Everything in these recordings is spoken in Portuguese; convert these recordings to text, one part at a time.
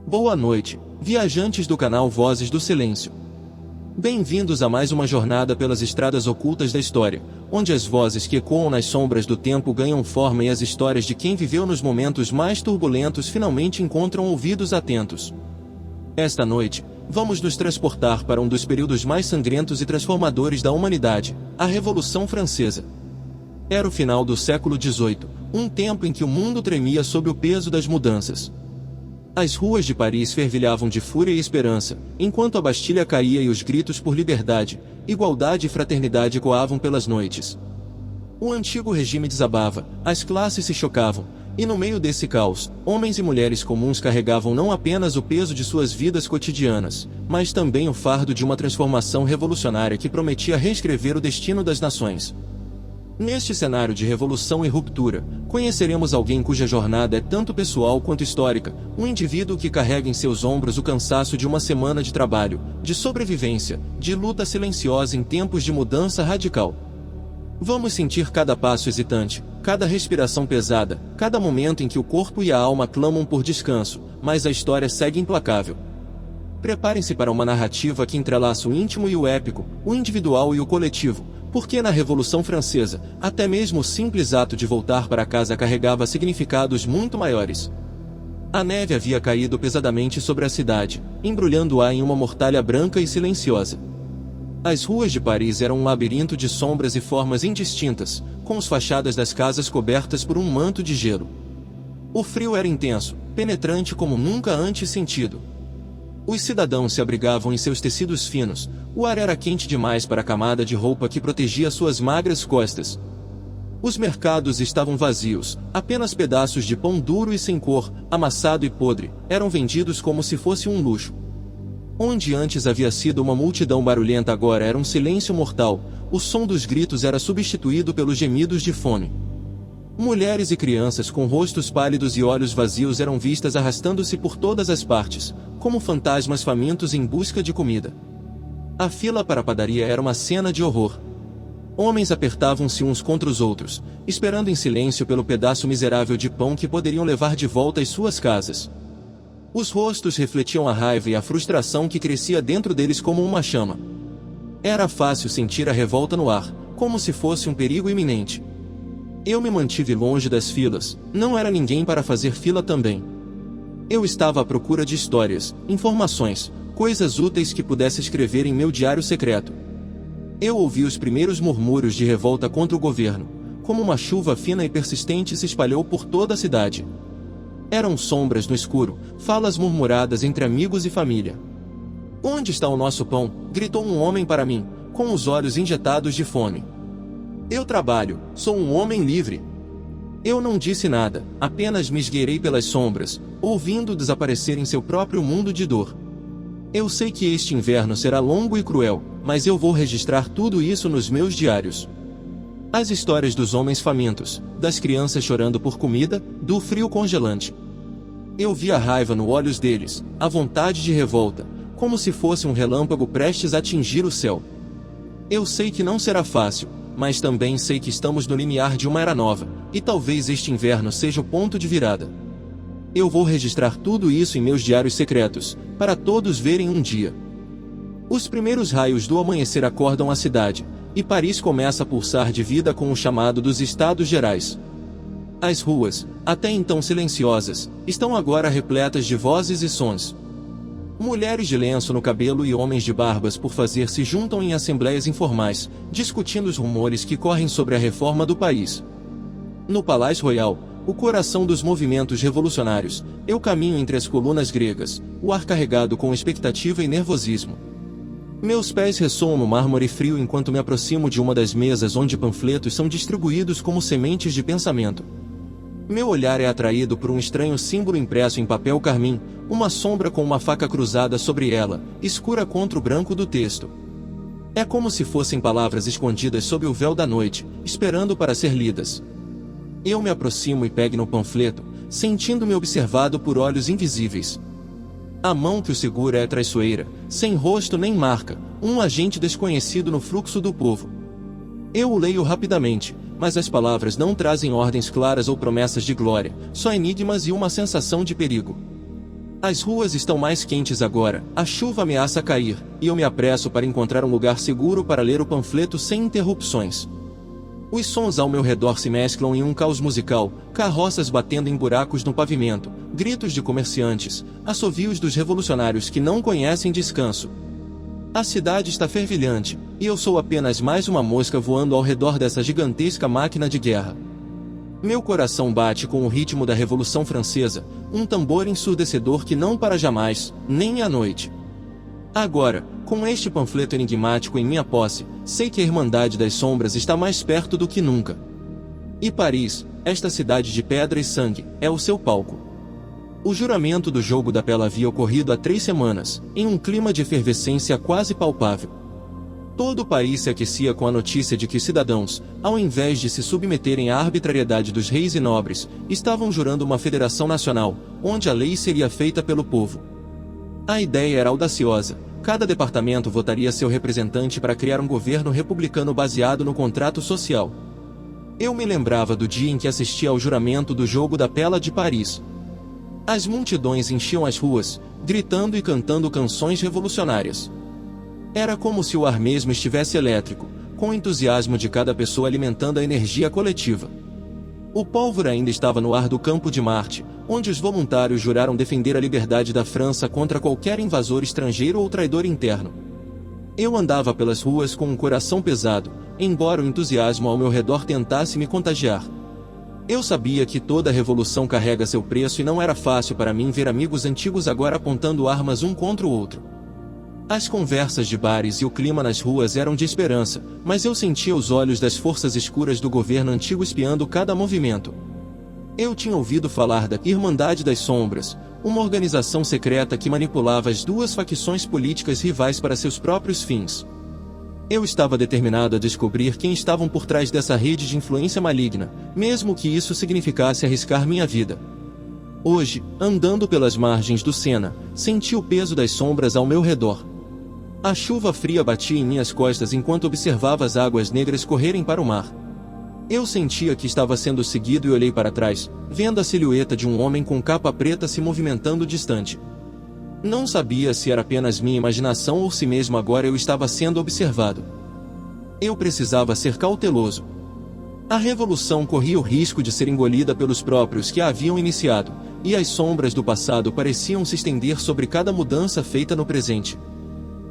Boa noite, viajantes do canal Vozes do Silêncio. Bem-vindos a mais uma jornada pelas estradas ocultas da história, onde as vozes que ecoam nas sombras do tempo ganham forma e as histórias de quem viveu nos momentos mais turbulentos finalmente encontram ouvidos atentos. Esta noite, vamos nos transportar para um dos períodos mais sangrentos e transformadores da humanidade, a Revolução Francesa. Era o final do século XVIII, um tempo em que o mundo tremia sob o peso das mudanças. As ruas de Paris fervilhavam de fúria e esperança, enquanto a Bastilha caía e os gritos por liberdade, igualdade e fraternidade ecoavam pelas noites. O antigo regime desabava, as classes se chocavam, e no meio desse caos, homens e mulheres comuns carregavam não apenas o peso de suas vidas cotidianas, mas também o fardo de uma transformação revolucionária que prometia reescrever o destino das nações. Neste cenário de revolução e ruptura, conheceremos alguém cuja jornada é tanto pessoal quanto histórica, um indivíduo que carrega em seus ombros o cansaço de uma semana de trabalho, de sobrevivência, de luta silenciosa em tempos de mudança radical. Vamos sentir cada passo hesitante, cada respiração pesada, cada momento em que o corpo e a alma clamam por descanso, mas a história segue implacável. Preparem-se para uma narrativa que entrelaça o íntimo e o épico, o individual e o coletivo, porque na Revolução Francesa, até mesmo o simples ato de voltar para casa carregava significados muito maiores. A neve havia caído pesadamente sobre a cidade, embrulhando-a em uma mortalha branca e silenciosa. As ruas de Paris eram um labirinto de sombras e formas indistintas, com as fachadas das casas cobertas por um manto de gelo. O frio era intenso, penetrante como nunca antes sentido. Os cidadãos se abrigavam em seus tecidos finos, o ar era quente demais para a camada de roupa que protegia suas magras costas. Os mercados estavam vazios, apenas pedaços de pão duro e sem cor, amassado e podre, eram vendidos como se fosse um luxo. Onde antes havia sido uma multidão barulhenta agora era um silêncio mortal, o som dos gritos era substituído pelos gemidos de fome. Mulheres e crianças com rostos pálidos e olhos vazios eram vistas arrastando-se por todas as partes, como fantasmas famintos em busca de comida. A fila para a padaria era uma cena de horror. Homens apertavam-se uns contra os outros, esperando em silêncio pelo pedaço miserável de pão que poderiam levar de volta às suas casas. Os rostos refletiam a raiva e a frustração que crescia dentro deles como uma chama. Era fácil sentir a revolta no ar, como se fosse um perigo iminente. Eu me mantive longe das filas, não era ninguém para fazer fila também. Eu estava à procura de histórias, informações, coisas úteis que pudesse escrever em meu diário secreto. Eu ouvi os primeiros murmúrios de revolta contra o governo, como uma chuva fina e persistente se espalhou por toda a cidade. Eram sombras no escuro, falas murmuradas entre amigos e família. "Onde está o nosso pão?", gritou um homem para mim, com os olhos injetados de fome. "Eu trabalho, sou um homem livre." Eu não disse nada, apenas me esgueirei pelas sombras, ouvindo desaparecer em seu próprio mundo de dor. Eu sei que este inverno será longo e cruel, mas eu vou registrar tudo isso nos meus diários. As histórias dos homens famintos, das crianças chorando por comida, do frio congelante. Eu vi a raiva nos olhos deles, a vontade de revolta, como se fosse um relâmpago prestes a atingir o céu. Eu sei que não será fácil, mas também sei que estamos no limiar de uma era nova, e talvez este inverno seja o ponto de virada. Eu vou registrar tudo isso em meus diários secretos, para todos verem um dia. Os primeiros raios do amanhecer acordam a cidade, e Paris começa a pulsar de vida com o chamado dos Estados Gerais. As ruas, até então silenciosas, estão agora repletas de vozes e sons. Mulheres de lenço no cabelo e homens de barbas por fazer se juntam em assembleias informais, discutindo os rumores que correm sobre a reforma do país. No Palácio Royal, o coração dos movimentos revolucionários, eu caminho entre as colunas gregas, o ar carregado com expectativa e nervosismo. Meus pés ressoam no mármore frio enquanto me aproximo de uma das mesas onde panfletos são distribuídos como sementes de pensamento. Meu olhar é atraído por um estranho símbolo impresso em papel carmim, uma sombra com uma faca cruzada sobre ela, escura contra o branco do texto. É como se fossem palavras escondidas sob o véu da noite, esperando para ser lidas. Eu me aproximo e pego no panfleto, sentindo-me observado por olhos invisíveis. A mão que o segura é traiçoeira, sem rosto nem marca, um agente desconhecido no fluxo do povo. Eu o leio rapidamente, mas as palavras não trazem ordens claras ou promessas de glória, só enigmas e uma sensação de perigo. As ruas estão mais quentes agora, a chuva ameaça cair, e eu me apresso para encontrar um lugar seguro para ler o panfleto sem interrupções. Os sons ao meu redor se mesclam em um caos musical, carroças batendo em buracos no pavimento, gritos de comerciantes, assovios dos revolucionários que não conhecem descanso. A cidade está fervilhante, e eu sou apenas mais uma mosca voando ao redor dessa gigantesca máquina de guerra. Meu coração bate com o ritmo da Revolução Francesa, um tambor ensurdecedor que não para jamais, nem à noite. Agora, com este panfleto enigmático em minha posse, sei que a Irmandade das Sombras está mais perto do que nunca. E Paris, esta cidade de pedra e sangue, é o seu palco. O juramento do jogo da Pela havia ocorrido há 3 semanas, em um clima de efervescência quase palpável. Todo o país se aquecia com a notícia de que os cidadãos, ao invés de se submeterem à arbitrariedade dos reis e nobres, estavam jurando uma federação nacional, onde a lei seria feita pelo povo. A ideia era audaciosa. Cada departamento votaria seu representante para criar um governo republicano baseado no contrato social. Eu me lembrava do dia em que assisti ao juramento do jogo da Pela de Paris. As multidões enchiam as ruas, gritando e cantando canções revolucionárias. Era como se o ar mesmo estivesse elétrico, com o entusiasmo de cada pessoa alimentando a energia coletiva. O pólvora ainda estava no ar do campo de Marte, onde os voluntários juraram defender a liberdade da França contra qualquer invasor estrangeiro ou traidor interno. Eu andava pelas ruas com um coração pesado, embora o entusiasmo ao meu redor tentasse me contagiar. Eu sabia que toda revolução carrega seu preço e não era fácil para mim ver amigos antigos agora apontando armas um contra o outro. As conversas de bares e o clima nas ruas eram de esperança, mas eu sentia os olhos das forças escuras do governo antigo espiando cada movimento. Eu tinha ouvido falar da Irmandade das Sombras, uma organização secreta que manipulava as duas facções políticas rivais para seus próprios fins. Eu estava determinado a descobrir quem estavam por trás dessa rede de influência maligna, mesmo que isso significasse arriscar minha vida. Hoje, andando pelas margens do Sena, senti o peso das sombras ao meu redor. A chuva fria batia em minhas costas enquanto observava as águas negras correrem para o mar. Eu sentia que estava sendo seguido e olhei para trás, vendo a silhueta de um homem com capa preta se movimentando distante. Não sabia se era apenas minha imaginação ou se mesmo agora eu estava sendo observado. Eu precisava ser cauteloso. A revolução corria o risco de ser engolida pelos próprios que a haviam iniciado, e as sombras do passado pareciam se estender sobre cada mudança feita no presente.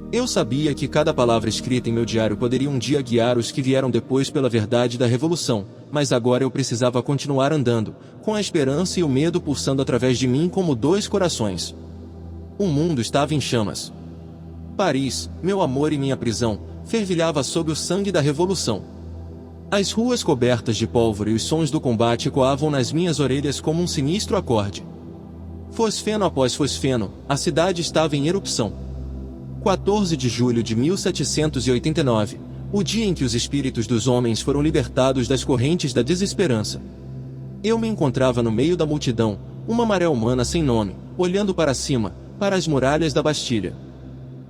Eu sabia que cada palavra escrita em meu diário poderia um dia guiar os que vieram depois pela verdade da revolução, mas agora eu precisava continuar andando, com a esperança e o medo pulsando através de mim como 2 corações. O mundo estava em chamas. Paris, meu amor e minha prisão, fervilhava sob o sangue da revolução. As ruas cobertas de pólvora e os sons do combate ecoavam nas minhas orelhas como um sinistro acorde. Fosfeno após fosfeno, a cidade estava em erupção. 14 de julho de 1789, o dia em que os espíritos dos homens foram libertados das correntes da desesperança. Eu me encontrava no meio da multidão, uma maré humana sem nome, olhando para cima, para as muralhas da Bastilha.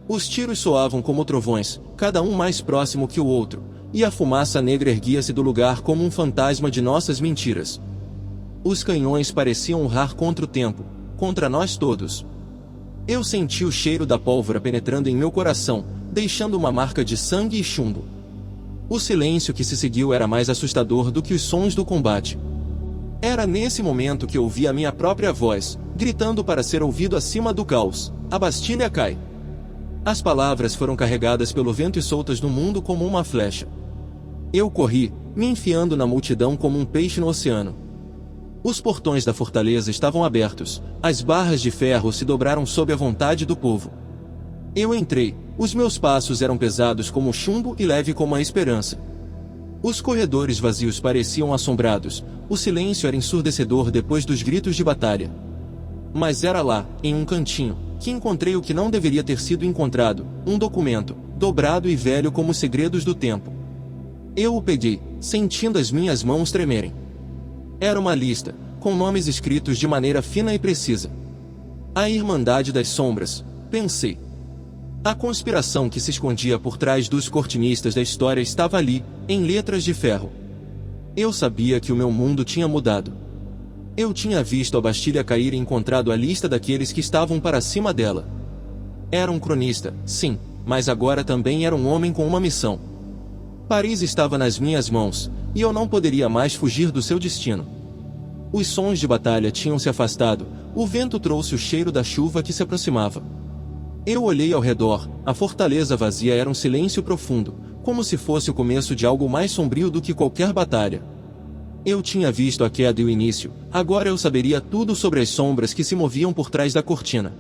Os tiros soavam como trovões, cada um mais próximo que o outro, e a fumaça negra erguia-se do lugar como um fantasma de nossas mentiras. Os canhões pareciam urrar contra o tempo, contra nós todos. Eu senti o cheiro da pólvora penetrando em meu coração, deixando uma marca de sangue e chumbo. O silêncio que se seguiu era mais assustador do que os sons do combate. Era nesse momento que ouvi a minha própria voz, gritando para ser ouvido acima do caos: a Bastilha cai. As palavras foram carregadas pelo vento e soltas no mundo como uma flecha. Eu corri, me enfiando na multidão como um peixe no oceano. Os portões da fortaleza estavam abertos, as barras de ferro se dobraram sob a vontade do povo. Eu entrei, os meus passos eram pesados como o chumbo e leve como a esperança. Os corredores vazios pareciam assombrados, o silêncio era ensurdecedor depois dos gritos de batalha. Mas era lá, em um cantinho, que encontrei o que não deveria ter sido encontrado, um documento, dobrado e velho como os segredos do tempo. Eu o peguei, sentindo as minhas mãos tremerem. Era uma lista, com nomes escritos de maneira fina e precisa. A Irmandade das Sombras, pensei. A conspiração que se escondia por trás dos cortinistas da história estava ali, em letras de ferro. Eu sabia que o meu mundo tinha mudado. Eu tinha visto a Bastilha cair e encontrado a lista daqueles que estavam para cima dela. Era um cronista, sim, mas agora também era um homem com uma missão. Paris estava nas minhas mãos, e eu não poderia mais fugir do seu destino. Os sons de batalha tinham se afastado, o vento trouxe o cheiro da chuva que se aproximava. Eu olhei ao redor, a fortaleza vazia era um silêncio profundo, como se fosse o começo de algo mais sombrio do que qualquer batalha. Eu tinha visto a queda e o início, agora eu saberia tudo sobre as sombras que se moviam por trás da cortina.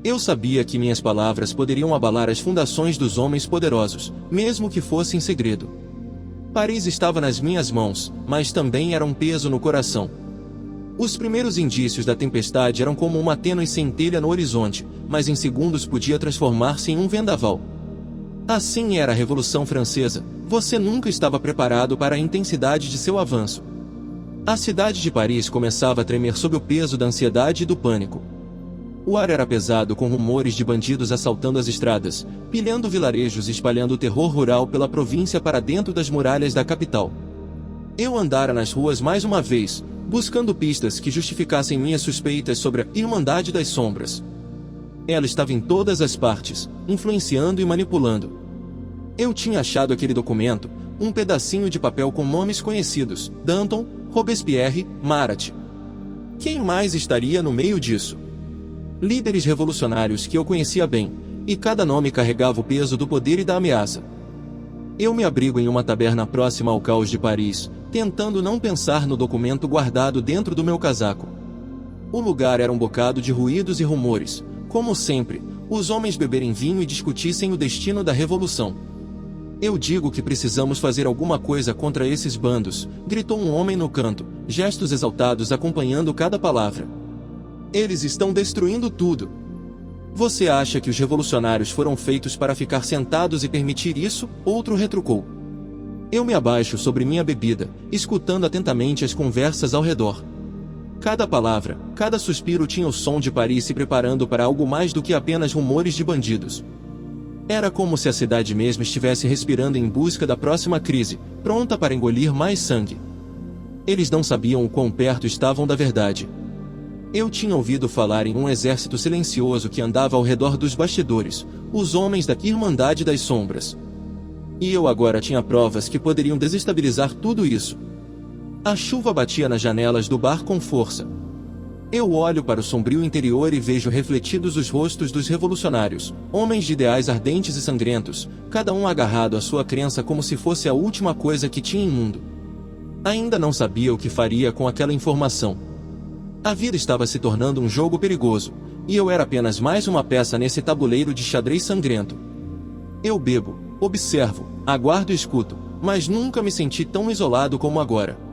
Eu sabia que minhas palavras poderiam abalar as fundações dos homens poderosos, mesmo que fosse em segredo. Paris estava nas minhas mãos, mas também era um peso no coração. Os primeiros indícios da tempestade eram como uma tênue centelha no horizonte, mas em segundos podia transformar-se em um vendaval. Assim era a Revolução Francesa, você nunca estava preparado para a intensidade de seu avanço. A cidade de Paris começava a tremer sob o peso da ansiedade e do pânico. O ar era pesado com rumores de bandidos assaltando as estradas, pilhando vilarejos e espalhando o terror rural pela província para dentro das muralhas da capital. Eu andara nas ruas mais uma vez, buscando pistas que justificassem minhas suspeitas sobre a Irmandade das Sombras. Ela estava em todas as partes, influenciando e manipulando. Eu tinha achado aquele documento, um pedacinho de papel com nomes conhecidos, Danton, Robespierre, Marat. Quem mais estaria no meio disso? Líderes revolucionários que eu conhecia bem, e cada nome carregava o peso do poder e da ameaça. Eu me abrigo em uma taberna próxima ao caos de Paris, tentando não pensar no documento guardado dentro do meu casaco. O lugar era um bocado de ruídos e rumores, como sempre, os homens beberem vinho e discutissem o destino da revolução. Eu digo que precisamos fazer alguma coisa contra esses bandos, gritou um homem no canto, gestos exaltados acompanhando cada palavra. Eles estão destruindo tudo. Você acha que os revolucionários foram feitos para ficar sentados e permitir isso? Outro retrucou. Eu me abaixo sobre minha bebida, escutando atentamente as conversas ao redor. Cada palavra, cada suspiro tinha o som de Paris se preparando para algo mais do que apenas rumores de bandidos. Era como se a cidade mesmo estivesse respirando em busca da próxima crise, pronta para engolir mais sangue. Eles não sabiam o quão perto estavam da verdade. Eu tinha ouvido falar em um exército silencioso que andava ao redor dos bastidores, os homens da Irmandade das Sombras. E eu agora tinha provas que poderiam desestabilizar tudo isso. A chuva batia nas janelas do bar com força. Eu olho para o sombrio interior e vejo refletidos os rostos dos revolucionários, homens de ideais ardentes e sangrentos, cada um agarrado à sua crença como se fosse a última coisa que tinha em mundo. Ainda não sabia o que faria com aquela informação. A vida estava se tornando um jogo perigoso, e eu era apenas mais uma peça nesse tabuleiro de xadrez sangrento. Eu bebo, observo, aguardo e escuto, mas nunca me senti tão isolado como agora.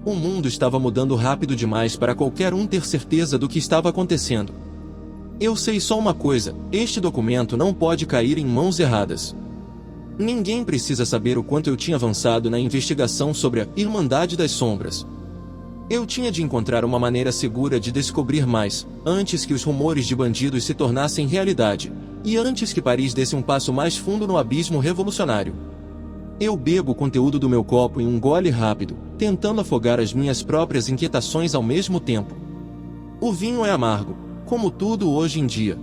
O mundo estava mudando rápido demais para qualquer um ter certeza do que estava acontecendo. Eu sei só uma coisa, este documento não pode cair em mãos erradas. Ninguém precisa saber o quanto eu tinha avançado na investigação sobre a Irmandade das Sombras. Eu tinha de encontrar uma maneira segura de descobrir mais, antes que os rumores de bandidos se tornassem realidade, e antes que Paris desse um passo mais fundo no abismo revolucionário. Eu bebo o conteúdo do meu copo em um gole rápido, tentando afogar as minhas próprias inquietações ao mesmo tempo. O vinho é amargo, como tudo hoje em dia.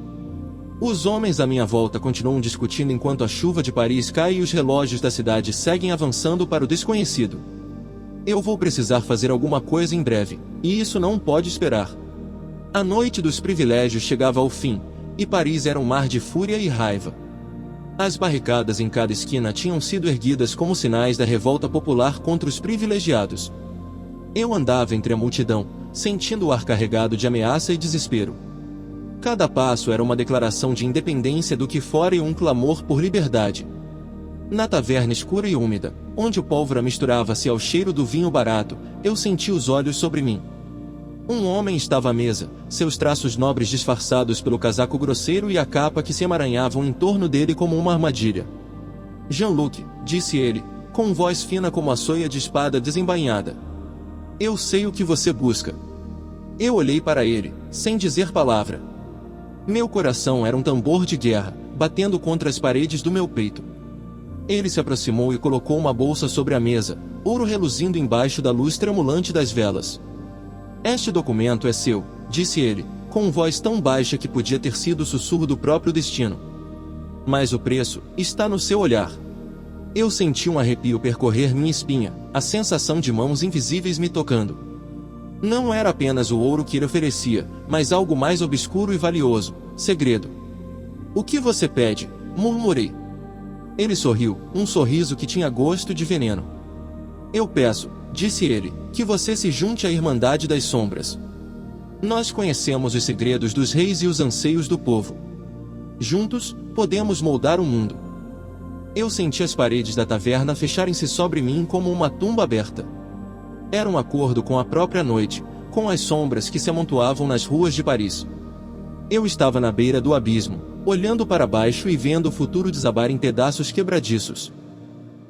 Os homens à minha volta continuam discutindo enquanto a chuva de Paris cai e os relógios da cidade seguem avançando para o desconhecido. Eu vou precisar fazer alguma coisa em breve, e isso não pode esperar. A noite dos privilégios chegava ao fim, e Paris era um mar de fúria e raiva. As barricadas em cada esquina tinham sido erguidas como sinais da revolta popular contra os privilegiados. Eu andava entre a multidão, sentindo o ar carregado de ameaça e desespero. Cada passo era uma declaração de independência do que fora e um clamor por liberdade. Na taverna escura e úmida, onde o pólvora misturava-se ao cheiro do vinho barato, eu senti os olhos sobre mim. Um homem estava à mesa, seus traços nobres disfarçados pelo casaco grosseiro e a capa que se emaranhavam em torno dele como uma armadilha. Jean-Luc, disse ele, com voz fina como a soia de espada desembainhada. Eu sei o que você busca. Eu olhei para ele, sem dizer palavra. Meu coração era um tambor de guerra, batendo contra as paredes do meu peito. Ele se aproximou e colocou uma bolsa sobre a mesa, ouro reluzindo embaixo da luz tremulante das velas. Este documento é seu, disse ele, com voz tão baixa que podia ter sido o sussurro do próprio destino. Mas o preço está no seu olhar. Eu senti um arrepio percorrer minha espinha, a sensação de mãos invisíveis me tocando. Não era apenas o ouro que ele oferecia, mas algo mais obscuro e valioso, segredo. O que você pede? Murmurei. Ele sorriu, um sorriso que tinha gosto de veneno. Eu peço, disse ele, que você se junte à Irmandade das Sombras. Nós conhecemos os segredos dos reis e os anseios do povo. Juntos, podemos moldar o mundo. Eu senti as paredes da taverna fecharem-se sobre mim como uma tumba aberta. Era um acordo com a própria noite, com as sombras que se amontoavam nas ruas de Paris. Eu estava na beira do abismo, olhando para baixo e vendo o futuro desabar em pedaços quebradiços.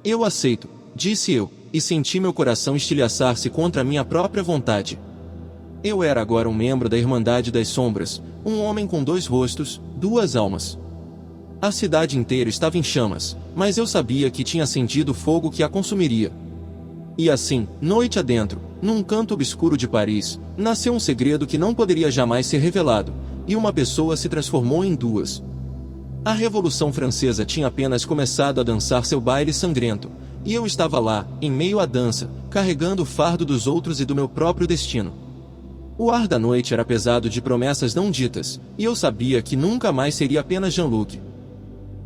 Eu aceito, disse eu, e senti meu coração estilhaçar-se contra minha própria vontade. Eu era agora um membro da Irmandade das Sombras, um homem com 2 rostos, 2 almas. A cidade inteira estava em chamas, mas eu sabia que tinha acendido o fogo que a consumiria. E assim, noite adentro, num canto obscuro de Paris, nasceu um segredo que não poderia jamais ser revelado, e uma pessoa se transformou em 2. A Revolução Francesa tinha apenas começado a dançar seu baile sangrento, e eu estava lá, em meio à dança, carregando o fardo dos outros e do meu próprio destino. O ar da noite era pesado de promessas não ditas, e eu sabia que nunca mais seria apenas Jean-Luc.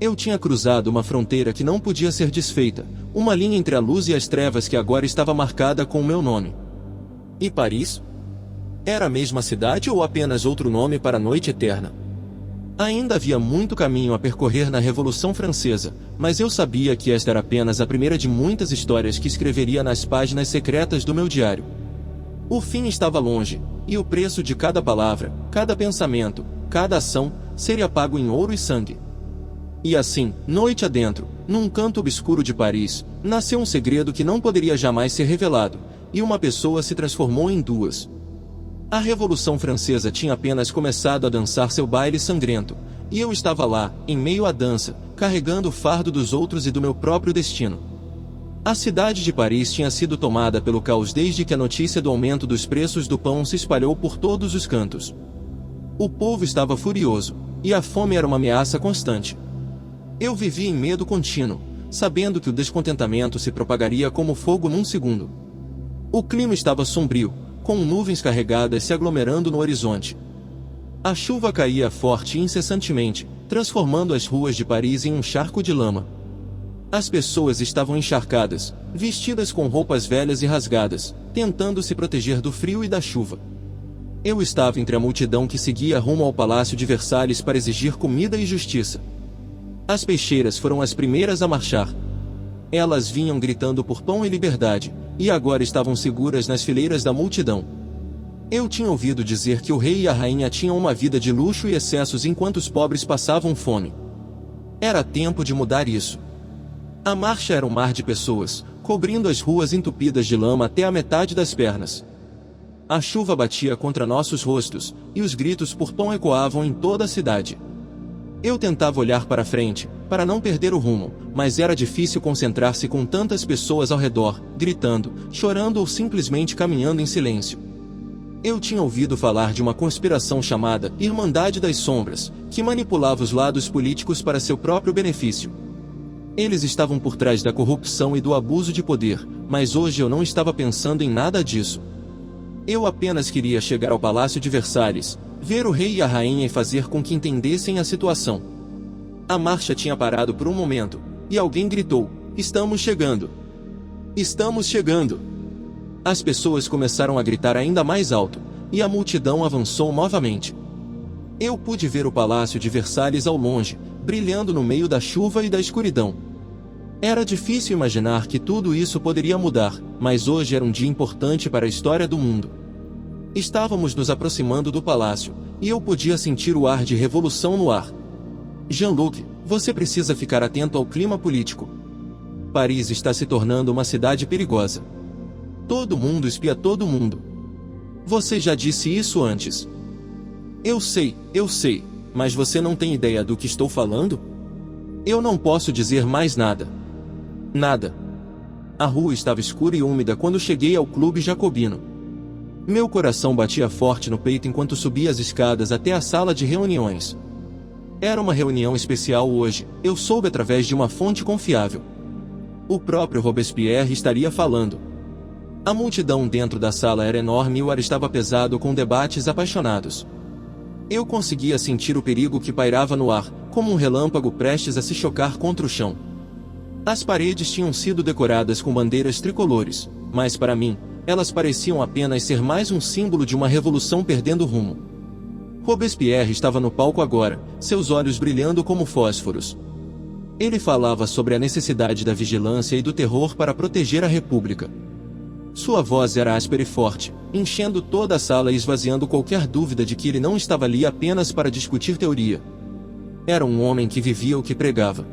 Eu tinha cruzado uma fronteira que não podia ser desfeita, uma linha entre a luz e as trevas que agora estava marcada com o meu nome. E Paris? Era a mesma cidade ou apenas outro nome para a noite eterna? Ainda havia muito caminho a percorrer na Revolução Francesa, mas eu sabia que esta era apenas a primeira de muitas histórias que escreveria nas páginas secretas do meu diário. O fim estava longe, e o preço de cada palavra, cada pensamento, cada ação, seria pago em ouro e sangue. E assim, noite adentro, num canto obscuro de Paris, nasceu um segredo que não poderia jamais ser revelado, e uma pessoa se transformou em 2. A Revolução Francesa tinha apenas começado a dançar seu baile sangrento, e eu estava lá, em meio à dança, carregando o fardo dos outros e do meu próprio destino. A cidade de Paris tinha sido tomada pelo caos desde que a notícia do aumento dos preços do pão se espalhou por todos os cantos. O povo estava furioso, e a fome era uma ameaça constante. Eu vivia em medo contínuo, sabendo que o descontentamento se propagaria como fogo num segundo. O clima estava sombrio, com nuvens carregadas se aglomerando no horizonte. A chuva caía forte e incessantemente, transformando as ruas de Paris em um charco de lama. As pessoas estavam encharcadas, vestidas com roupas velhas e rasgadas, tentando se proteger do frio e da chuva. Eu estava entre a multidão que seguia rumo ao Palácio de Versalhes para exigir comida e justiça. As peixeiras foram as primeiras a marchar. Elas vinham gritando por pão e liberdade, e agora estavam seguras nas fileiras da multidão. Eu tinha ouvido dizer que o rei e a rainha tinham uma vida de luxo e excessos enquanto os pobres passavam fome. Era tempo de mudar isso. A marcha era um mar de pessoas, cobrindo as ruas entupidas de lama até a metade das pernas. A chuva batia contra nossos rostos, e os gritos por pão ecoavam em toda a cidade. Eu tentava olhar para frente, para não perder o rumo, mas era difícil concentrar-se com tantas pessoas ao redor, gritando, chorando ou simplesmente caminhando em silêncio. Eu tinha ouvido falar de uma conspiração chamada Irmandade das Sombras, que manipulava os lados políticos para seu próprio benefício. Eles estavam por trás da corrupção e do abuso de poder, mas hoje eu não estava pensando em nada disso. Eu apenas queria chegar ao Palácio de Versalhes, ver o rei e a rainha e fazer com que entendessem a situação. A marcha tinha parado por um momento, e alguém gritou: "Estamos chegando! Estamos chegando!" As pessoas começaram a gritar ainda mais alto, e a multidão avançou novamente. Eu pude ver o Palácio de Versalhes ao longe, brilhando no meio da chuva e da escuridão. Era difícil imaginar que tudo isso poderia mudar, mas hoje era um dia importante para a história do mundo. Estávamos nos aproximando do palácio, e eu podia sentir o ar de revolução no ar. Jean-Luc, você precisa ficar atento ao clima político. Paris está se tornando uma cidade perigosa. Todo mundo espia todo mundo. Você já disse isso antes. Eu sei, mas você não tem ideia do que estou falando? Eu não posso dizer mais nada. Nada. A rua estava escura e úmida quando cheguei ao Clube Jacobino. Meu coração batia forte no peito enquanto subia as escadas até a sala de reuniões. Era uma reunião especial hoje, eu soube através de uma fonte confiável. O próprio Robespierre estaria falando. A multidão dentro da sala era enorme e o ar estava pesado com debates apaixonados. Eu conseguia sentir o perigo que pairava no ar, como um relâmpago prestes a se chocar contra o chão. As paredes tinham sido decoradas com bandeiras tricolores, mas para mim, elas pareciam apenas ser mais um símbolo de uma revolução perdendo rumo. Robespierre estava no palco agora, seus olhos brilhando como fósforos. Ele falava sobre a necessidade da vigilância e do terror para proteger a República. Sua voz era áspera e forte, enchendo toda a sala e esvaziando qualquer dúvida de que ele não estava ali apenas para discutir teoria. Era um homem que vivia o que pregava.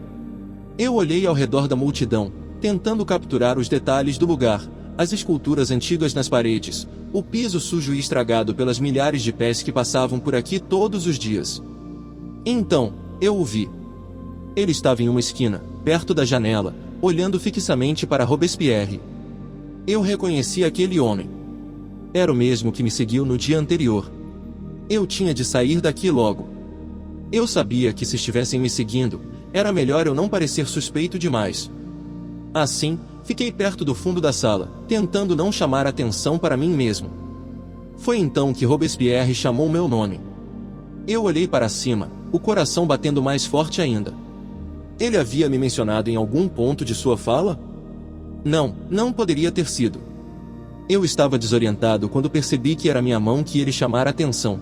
Eu olhei ao redor da multidão, tentando capturar os detalhes do lugar, as esculturas antigas nas paredes, o piso sujo e estragado pelas milhares de pés que passavam por aqui todos os dias. Então, eu o vi. Ele estava em uma esquina, perto da janela, olhando fixamente para Robespierre. Eu reconheci aquele homem. Era o mesmo que me seguiu no dia anterior. Eu tinha de sair daqui logo. Eu sabia que se estivessem me seguindo, era melhor eu não parecer suspeito demais. Assim, fiquei perto do fundo da sala, tentando não chamar atenção para mim mesmo. Foi então que Robespierre chamou meu nome. Eu olhei para cima, o coração batendo mais forte ainda. Ele havia me mencionado em algum ponto de sua fala? Não poderia ter sido. Eu estava desorientado quando percebi que era minha mão que ele chamara atenção.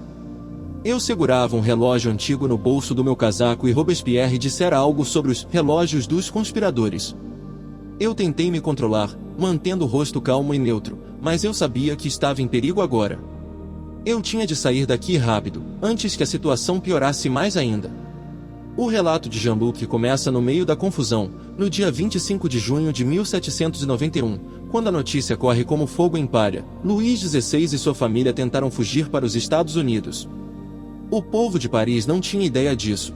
Eu segurava um relógio antigo no bolso do meu casaco e Robespierre dissera algo sobre os relógios dos conspiradores. Eu tentei me controlar, mantendo o rosto calmo e neutro, mas eu sabia que estava em perigo agora. Eu tinha de sair daqui rápido, antes que a situação piorasse mais ainda. O relato de Jean-Luc começa no meio da confusão, no dia 25 de junho de 1791, quando a notícia corre como fogo em palha. Luís XVI e sua família tentaram fugir para os Estados Unidos. O povo de Paris não tinha ideia disso.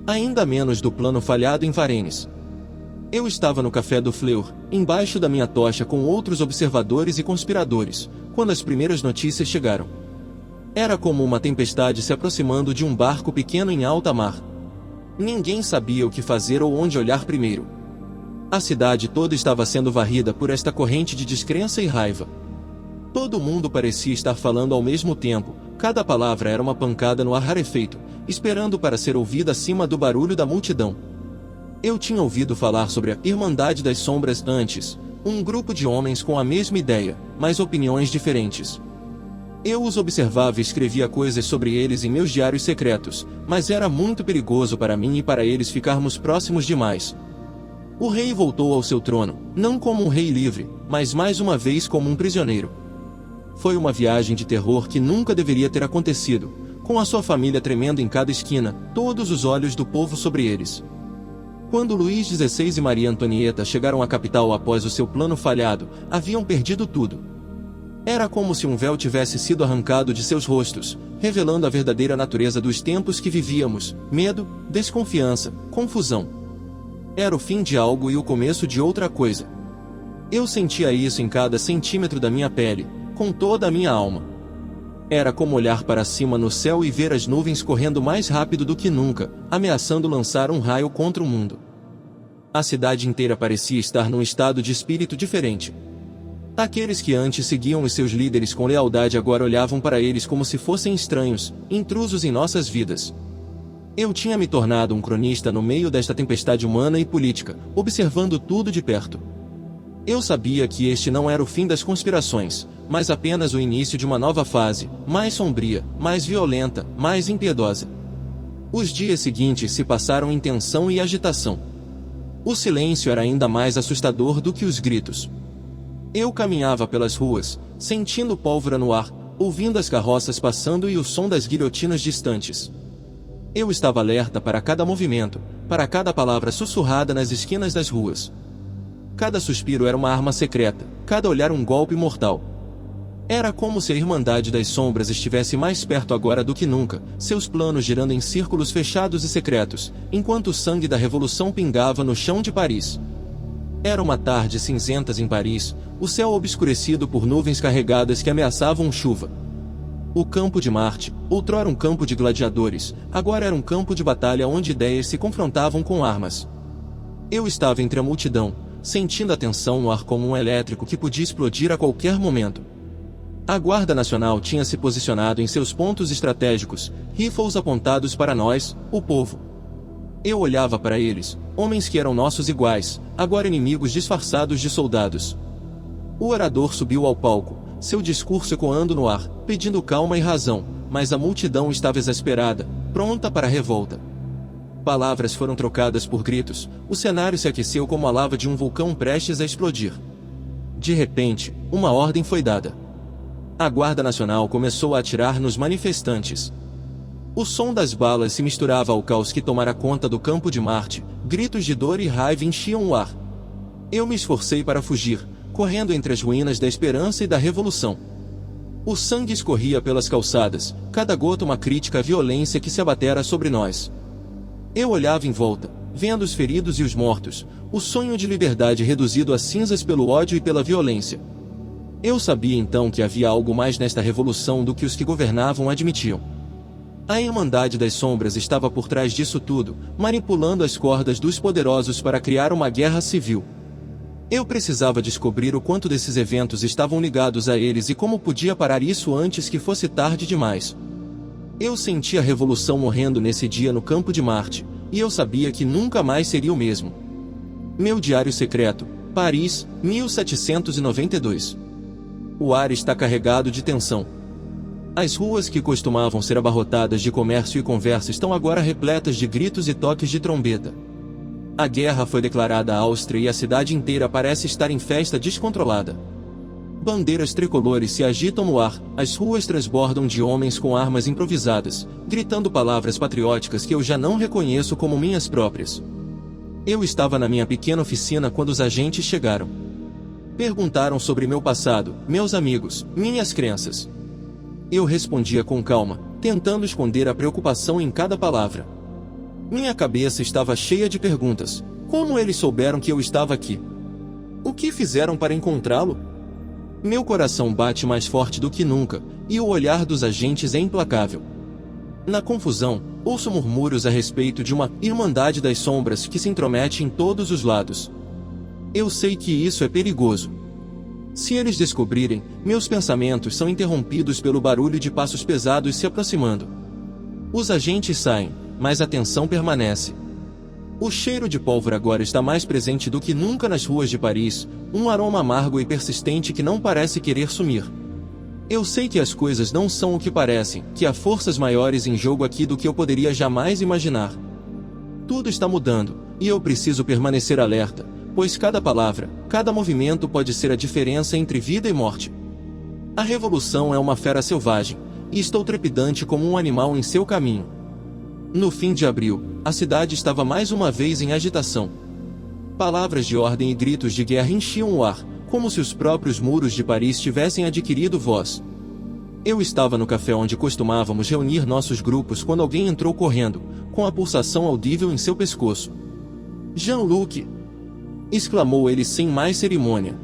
Ainda menos do plano falhado em Varennes. Eu estava no café do Fleur, embaixo da minha tocha com outros observadores e conspiradores, quando as primeiras notícias chegaram. Era como uma tempestade se aproximando de um barco pequeno em alta mar. Ninguém sabia o que fazer ou onde olhar primeiro. A cidade toda estava sendo varrida por esta corrente de descrença e raiva. Todo mundo parecia estar falando ao mesmo tempo, cada palavra era uma pancada no ar rarefeito, esperando para ser ouvida acima do barulho da multidão. Eu tinha ouvido falar sobre a Irmandade das Sombras antes, um grupo de homens com a mesma ideia, mas opiniões diferentes. Eu os observava e escrevia coisas sobre eles em meus diários secretos, mas era muito perigoso para mim e para eles ficarmos próximos demais. O rei voltou ao seu trono, não como um rei livre, mas mais uma vez como um prisioneiro. Foi uma viagem de terror que nunca deveria ter acontecido, com a sua família tremendo em cada esquina, todos os olhos do povo sobre eles. Quando Luís XVI e Maria Antonieta chegaram à capital após o seu plano falhado, haviam perdido tudo. Era como se um véu tivesse sido arrancado de seus rostos, revelando a verdadeira natureza dos tempos que vivíamos: medo, desconfiança, confusão. Era o fim de algo e o começo de outra coisa. Eu sentia isso em cada centímetro da minha pele, com toda a minha alma. Era como olhar para cima no céu e ver as nuvens correndo mais rápido do que nunca, ameaçando lançar um raio contra o mundo. A cidade inteira parecia estar num estado de espírito diferente. Aqueles que antes seguiam os seus líderes com lealdade agora olhavam para eles como se fossem estranhos, intrusos em nossas vidas. Eu tinha me tornado um cronista no meio desta tempestade humana e política, observando tudo de perto. Eu sabia que este não era o fim das conspirações, mas apenas o início de uma nova fase, mais sombria, mais violenta, mais impiedosa. Os dias seguintes se passaram em tensão e agitação. O silêncio era ainda mais assustador do que os gritos. Eu caminhava pelas ruas, sentindo pólvora no ar, ouvindo as carroças passando e o som das guilhotinas distantes. Eu estava alerta para cada movimento, para cada palavra sussurrada nas esquinas das ruas. Cada suspiro era uma arma secreta, cada olhar um golpe mortal. Era como se a Irmandade das Sombras estivesse mais perto agora do que nunca, seus planos girando em círculos fechados e secretos, enquanto o sangue da Revolução pingava no chão de Paris. Era uma tarde cinzenta em Paris, o céu obscurecido por nuvens carregadas que ameaçavam chuva. O campo de Marte, outrora um campo de gladiadores, agora era um campo de batalha onde ideias se confrontavam com armas. Eu estava entre a multidão, sentindo a tensão no ar como um elétrico que podia explodir a qualquer momento. A Guarda Nacional tinha se posicionado em seus pontos estratégicos, rifles apontados para nós, o povo. Eu olhava para eles, homens que eram nossos iguais, agora inimigos disfarçados de soldados. O orador subiu ao palco, seu discurso ecoando no ar, pedindo calma e razão, mas a multidão estava exasperada, pronta para a revolta. Palavras foram trocadas por gritos, o cenário se aqueceu como a lava de um vulcão prestes a explodir. De repente, uma ordem foi dada. A Guarda Nacional começou a atirar nos manifestantes. O som das balas se misturava ao caos que tomara conta do campo de Marte, gritos de dor e raiva enchiam o ar. Eu me esforcei para fugir, correndo entre as ruínas da esperança e da revolução. O sangue escorria pelas calçadas, cada gota uma crítica à violência que se abatera sobre nós. Eu olhava em volta, vendo os feridos e os mortos, o sonho de liberdade reduzido a cinzas pelo ódio e pela violência. Eu sabia então que havia algo mais nesta revolução do que os que governavam admitiam. A Irmandade das Sombras estava por trás disso tudo, manipulando as cordas dos poderosos para criar uma guerra civil. Eu precisava descobrir o quanto desses eventos estavam ligados a eles e como podia parar isso antes que fosse tarde demais. Eu senti a revolução morrendo nesse dia no campo de Marte, e eu sabia que nunca mais seria o mesmo. Meu diário secreto, Paris, 1792. O ar está carregado de tensão. As ruas que costumavam ser abarrotadas de comércio e conversa estão agora repletas de gritos e toques de trombeta. A guerra foi declarada à Áustria e a cidade inteira parece estar em festa descontrolada. Bandeiras tricolores se agitam no ar, as ruas transbordam de homens com armas improvisadas, gritando palavras patrióticas que eu já não reconheço como minhas próprias. Eu estava na minha pequena oficina quando os agentes chegaram. Perguntaram sobre meu passado, meus amigos, minhas crenças. Eu respondia com calma, tentando esconder a preocupação em cada palavra. Minha cabeça estava cheia de perguntas. Como eles souberam que eu estava aqui? O que fizeram para encontrá-lo? Meu coração bate mais forte do que nunca, e o olhar dos agentes é implacável. Na confusão, ouço murmúrios a respeito de uma Irmandade das Sombras que se intromete em todos os lados. Eu sei que isso é perigoso. Se eles descobrirem, meus pensamentos são interrompidos pelo barulho de passos pesados se aproximando. Os agentes saem, mas a tensão permanece. O cheiro de pólvora agora está mais presente do que nunca nas ruas de Paris, um aroma amargo e persistente que não parece querer sumir. Eu sei que as coisas não são o que parecem, que há forças maiores em jogo aqui do que eu poderia jamais imaginar. Tudo está mudando, e eu preciso permanecer alerta, pois cada palavra, cada movimento pode ser a diferença entre vida e morte. A revolução é uma fera selvagem, e estou trepidante como um animal em seu caminho. No fim de abril, a cidade estava mais uma vez em agitação. Palavras de ordem e gritos de guerra enchiam o ar, como se os próprios muros de Paris tivessem adquirido voz. Eu estava no café onde costumávamos reunir nossos grupos quando alguém entrou correndo, com a pulsação audível em seu pescoço. Jean-Luc! Exclamou ele sem mais cerimônia.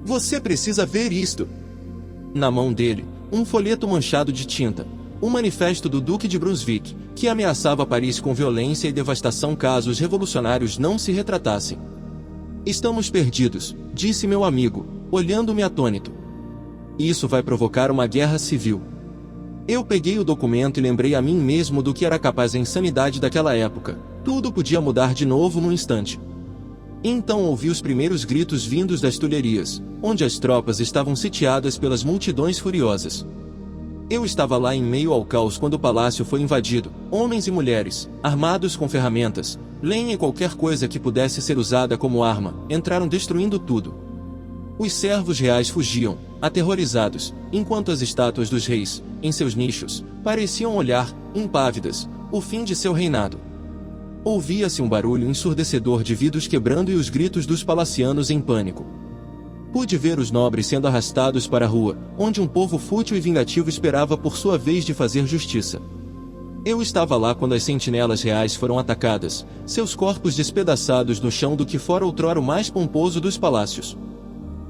Você precisa ver isto! Na mão dele, um folheto manchado de tinta, o manifesto do Duque de Brunswick, que ameaçava Paris com violência e devastação caso os revolucionários não se retratassem. Estamos perdidos, disse meu amigo, olhando-me atônito. Isso vai provocar uma guerra civil. Eu peguei o documento e lembrei a mim mesmo do que era capaz a insanidade daquela época. Tudo podia mudar de novo num instante. Então ouvi os primeiros gritos vindos das Tulherias, onde as tropas estavam sitiadas pelas multidões furiosas. Eu estava lá em meio ao caos quando o palácio foi invadido. Homens e mulheres, armados com ferramentas, lenha e qualquer coisa que pudesse ser usada como arma, entraram destruindo tudo. Os servos reais fugiam, aterrorizados, enquanto as estátuas dos reis, em seus nichos, pareciam olhar, impávidas, o fim de seu reinado. Ouvia-se um barulho ensurdecedor de vidros quebrando e os gritos dos palacianos em pânico. Pude ver os nobres sendo arrastados para a rua, onde um povo fútil e vingativo esperava por sua vez de fazer justiça. Eu estava lá quando as sentinelas reais foram atacadas, seus corpos despedaçados no chão do que fora outrora o mais pomposo dos palácios.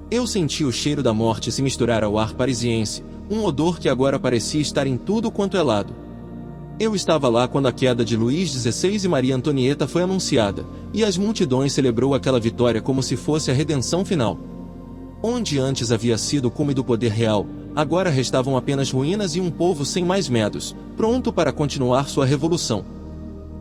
Eu senti o cheiro da morte se misturar ao ar parisiense, um odor que agora parecia estar em tudo quanto é lado. Eu estava lá quando a queda de Luís XVI e Maria Antonieta foi anunciada, e as multidões celebrou aquela vitória como se fosse a redenção final. Onde antes havia sido o cume do poder real, agora restavam apenas ruínas e um povo sem mais medos, pronto para continuar sua revolução.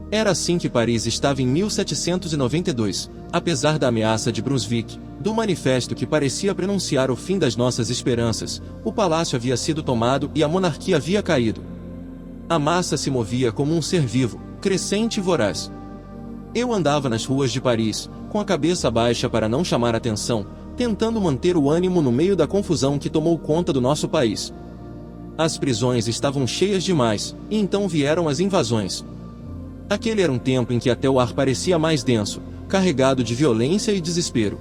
Era assim que Paris estava em 1792, apesar da ameaça de Brunswick, do manifesto que parecia prenunciar o fim das nossas esperanças. O palácio havia sido tomado e a monarquia havia caído. A massa se movia como um ser vivo, crescente e voraz. Eu andava nas ruas de Paris, com a cabeça baixa para não chamar atenção, tentando manter o ânimo no meio da confusão que tomou conta do nosso país. As prisões estavam cheias demais, e então vieram as invasões. Aquele era um tempo em que até o ar parecia mais denso, carregado de violência e desespero.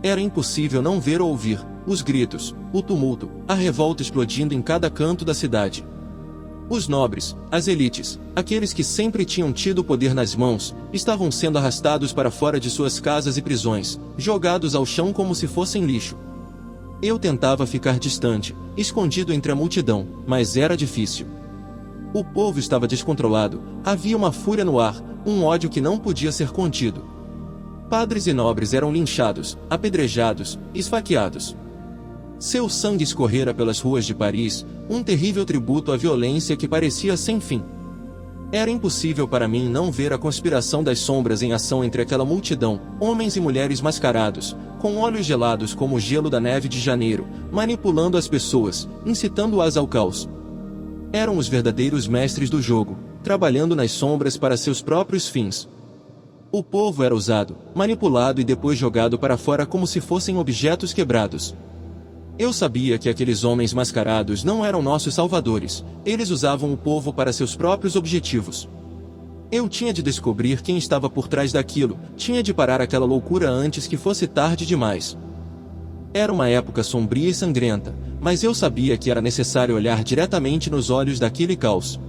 Era impossível não ver ou ouvir os gritos, o tumulto, a revolta explodindo em cada canto da cidade. Os nobres, as elites, aqueles que sempre tinham tido o poder nas mãos, estavam sendo arrastados para fora de suas casas e prisões, jogados ao chão como se fossem lixo. Eu tentava ficar distante, escondido entre a multidão, mas era difícil. O povo estava descontrolado, havia uma fúria no ar, um ódio que não podia ser contido. Padres e nobres eram linchados, apedrejados, esfaqueados. Seu sangue escorrera pelas ruas de Paris, um terrível tributo à violência que parecia sem fim. Era impossível para mim não ver a conspiração das sombras em ação entre aquela multidão, homens e mulheres mascarados, com olhos gelados como o gelo da neve de janeiro, manipulando as pessoas, incitando-as ao caos. Eram os verdadeiros mestres do jogo, trabalhando nas sombras para seus próprios fins. O povo era usado, manipulado e depois jogado para fora como se fossem objetos quebrados. Eu sabia que aqueles homens mascarados não eram nossos salvadores, eles usavam o povo para seus próprios objetivos. Eu tinha de descobrir quem estava por trás daquilo, tinha de parar aquela loucura antes que fosse tarde demais. Era uma época sombria e sangrenta, mas eu sabia que era necessário olhar diretamente nos olhos daquele caos.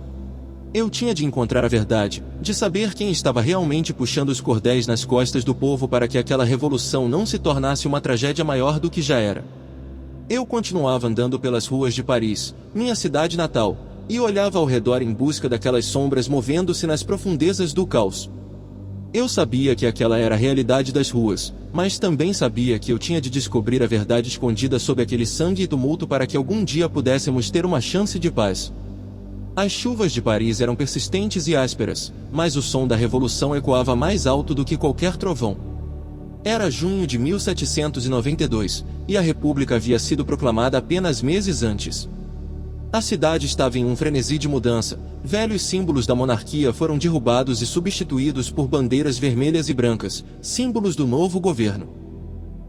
Eu tinha de encontrar a verdade, de saber quem estava realmente puxando os cordéis nas costas do povo para que aquela revolução não se tornasse uma tragédia maior do que já era. Eu continuava andando pelas ruas de Paris, minha cidade natal, e olhava ao redor em busca daquelas sombras movendo-se nas profundezas do caos. Eu sabia que aquela era a realidade das ruas, mas também sabia que eu tinha de descobrir a verdade escondida sob aquele sangue e tumulto para que algum dia pudéssemos ter uma chance de paz. As chuvas de Paris eram persistentes e ásperas, mas o som da revolução ecoava mais alto do que qualquer trovão. Era junho de 1792, e a República havia sido proclamada apenas meses antes. A cidade estava em um frenesi de mudança, velhos símbolos da monarquia foram derrubados e substituídos por bandeiras vermelhas e brancas, símbolos do novo governo.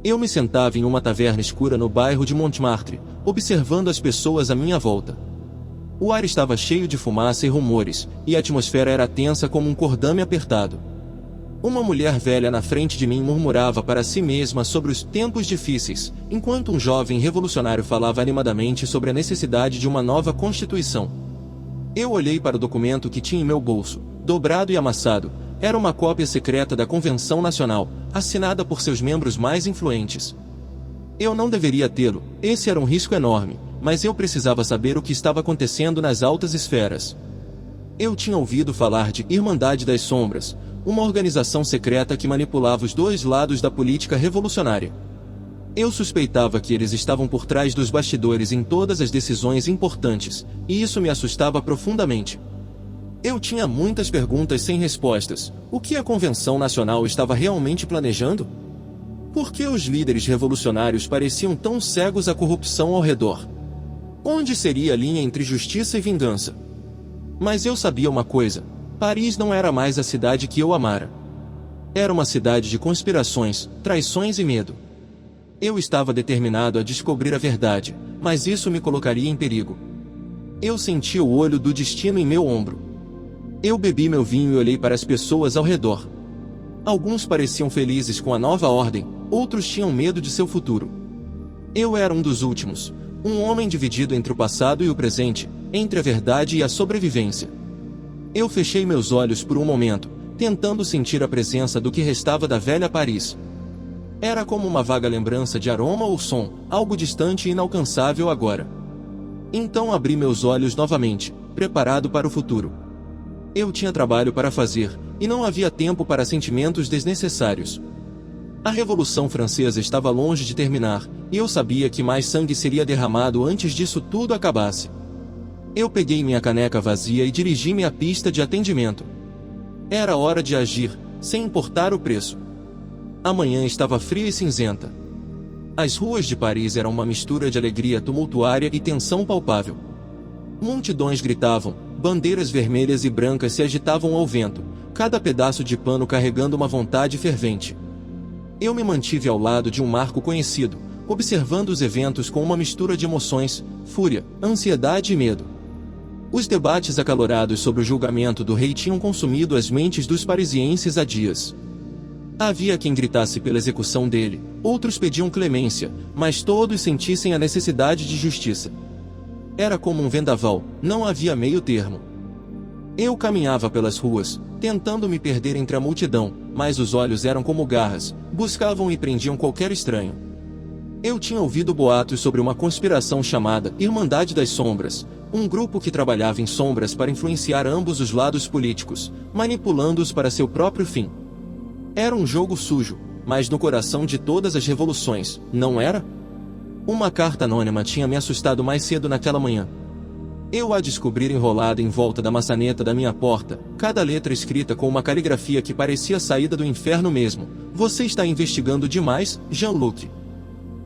Eu me sentava em uma taverna escura no bairro de Montmartre, observando as pessoas à minha volta. O ar estava cheio de fumaça e rumores, e a atmosfera era tensa como um cordame apertado. Uma mulher velha na frente de mim murmurava para si mesma sobre os tempos difíceis, enquanto um jovem revolucionário falava animadamente sobre a necessidade de uma nova Constituição. Eu olhei para o documento que tinha em meu bolso, dobrado e amassado. Era uma cópia secreta da Convenção Nacional, assinada por seus membros mais influentes. Eu não deveria tê-lo, esse era um risco enorme, mas eu precisava saber o que estava acontecendo nas altas esferas. Eu tinha ouvido falar de Irmandade das Sombras, uma organização secreta que manipulava os dois lados da política revolucionária. Eu suspeitava que eles estavam por trás dos bastidores em todas as decisões importantes, e isso me assustava profundamente. Eu tinha muitas perguntas sem respostas. O que a Convenção Nacional estava realmente planejando? Por que os líderes revolucionários pareciam tão cegos à corrupção ao redor? Onde seria a linha entre justiça e vingança? Mas eu sabia uma coisa: Paris não era mais a cidade que eu amara. Era uma cidade de conspirações, traições e medo. Eu estava determinado a descobrir a verdade, mas isso me colocaria em perigo. Eu sentia o olho do destino em meu ombro. Eu bebi meu vinho e olhei para as pessoas ao redor. Alguns pareciam felizes com a nova ordem, outros tinham medo de seu futuro. Eu era um dos últimos, um homem dividido entre o passado e o presente, entre a verdade e a sobrevivência. Eu fechei meus olhos por um momento, tentando sentir a presença do que restava da velha Paris. Era como uma vaga lembrança de aroma ou som, algo distante e inalcançável agora. Então abri meus olhos novamente, preparado para o futuro. Eu tinha trabalho para fazer, e não havia tempo para sentimentos desnecessários. A Revolução Francesa estava longe de terminar, e eu sabia que mais sangue seria derramado antes disso tudo acabasse. Eu peguei minha caneca vazia e dirigi-me à pista de atendimento. Era hora de agir, sem importar o preço. A manhã estava fria e cinzenta. As ruas de Paris eram uma mistura de alegria tumultuária e tensão palpável. Multidões gritavam, bandeiras vermelhas e brancas se agitavam ao vento, cada pedaço de pano carregando uma vontade fervente. Eu me mantive ao lado de um marco conhecido, observando os eventos com uma mistura de emoções, fúria, ansiedade e medo. Os debates acalorados sobre o julgamento do rei tinham consumido as mentes dos parisienses há dias. Havia quem gritasse pela execução dele, outros pediam clemência, mas todos sentissem a necessidade de justiça. Era como um vendaval, não havia meio termo. Eu caminhava pelas ruas, tentando me perder entre a multidão, mas os olhos eram como garras, buscavam e prendiam qualquer estranho. Eu tinha ouvido boatos sobre uma conspiração chamada Irmandade das Sombras, um grupo que trabalhava em sombras para influenciar ambos os lados políticos, manipulando-os para seu próprio fim. Era um jogo sujo, mas no coração de todas as revoluções, não era? Uma carta anônima tinha me assustado mais cedo naquela manhã. Eu a descobri enrolada em volta da maçaneta da minha porta, cada letra escrita com uma caligrafia que parecia saída do inferno mesmo. Você está investigando demais, Jean-Luc.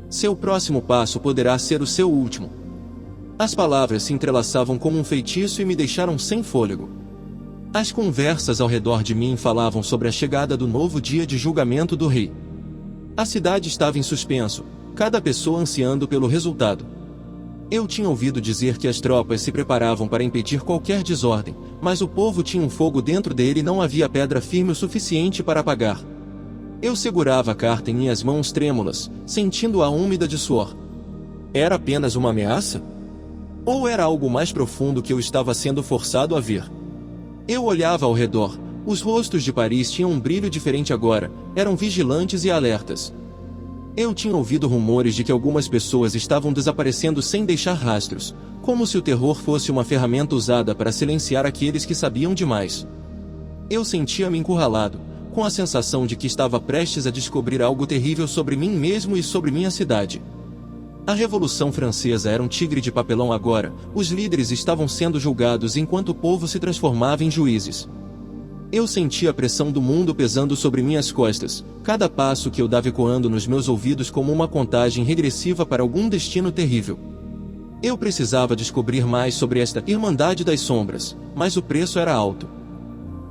Seu próximo passo poderá ser o seu último. As palavras se entrelaçavam como um feitiço e me deixaram sem fôlego. As conversas ao redor de mim falavam sobre a chegada do novo dia de julgamento do rei. A cidade estava em suspenso, cada pessoa ansiando pelo resultado. Eu tinha ouvido dizer que as tropas se preparavam para impedir qualquer desordem, mas o povo tinha um fogo dentro dele e não havia pedra firme o suficiente para apagar. Eu segurava a carta em minhas mãos trêmulas, sentindo-a úmida de suor. Era apenas uma ameaça? Ou era algo mais profundo que eu estava sendo forçado a ver? Eu olhava ao redor. Os rostos de Paris tinham um brilho diferente agora, eram vigilantes e alertas. Eu tinha ouvido rumores de que algumas pessoas estavam desaparecendo sem deixar rastros, como se o terror fosse uma ferramenta usada para silenciar aqueles que sabiam demais. Eu sentia-me encurralado, com a sensação de que estava prestes a descobrir algo terrível sobre mim mesmo e sobre minha cidade. A Revolução Francesa era um tigre de papelão agora, os líderes estavam sendo julgados enquanto o povo se transformava em juízes. Eu sentia a pressão do mundo pesando sobre minhas costas, cada passo que eu dava ecoando nos meus ouvidos como uma contagem regressiva para algum destino terrível. Eu precisava descobrir mais sobre esta Irmandade das Sombras, mas o preço era alto.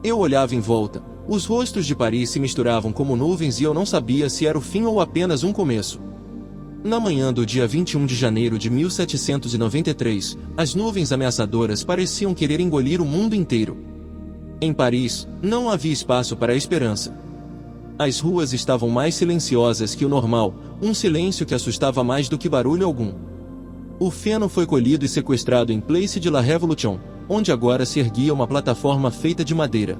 Eu olhava em volta, os rostos de Paris se misturavam como nuvens e eu não sabia se era o fim ou apenas um começo. Na manhã do dia 21 de janeiro de 1793, as nuvens ameaçadoras pareciam querer engolir o mundo inteiro. Em Paris, não havia espaço para a esperança. As ruas estavam mais silenciosas que o normal, um silêncio que assustava mais do que barulho algum. O feno foi colhido e sequestrado em Place de la Révolution, onde agora se erguia uma plataforma feita de madeira.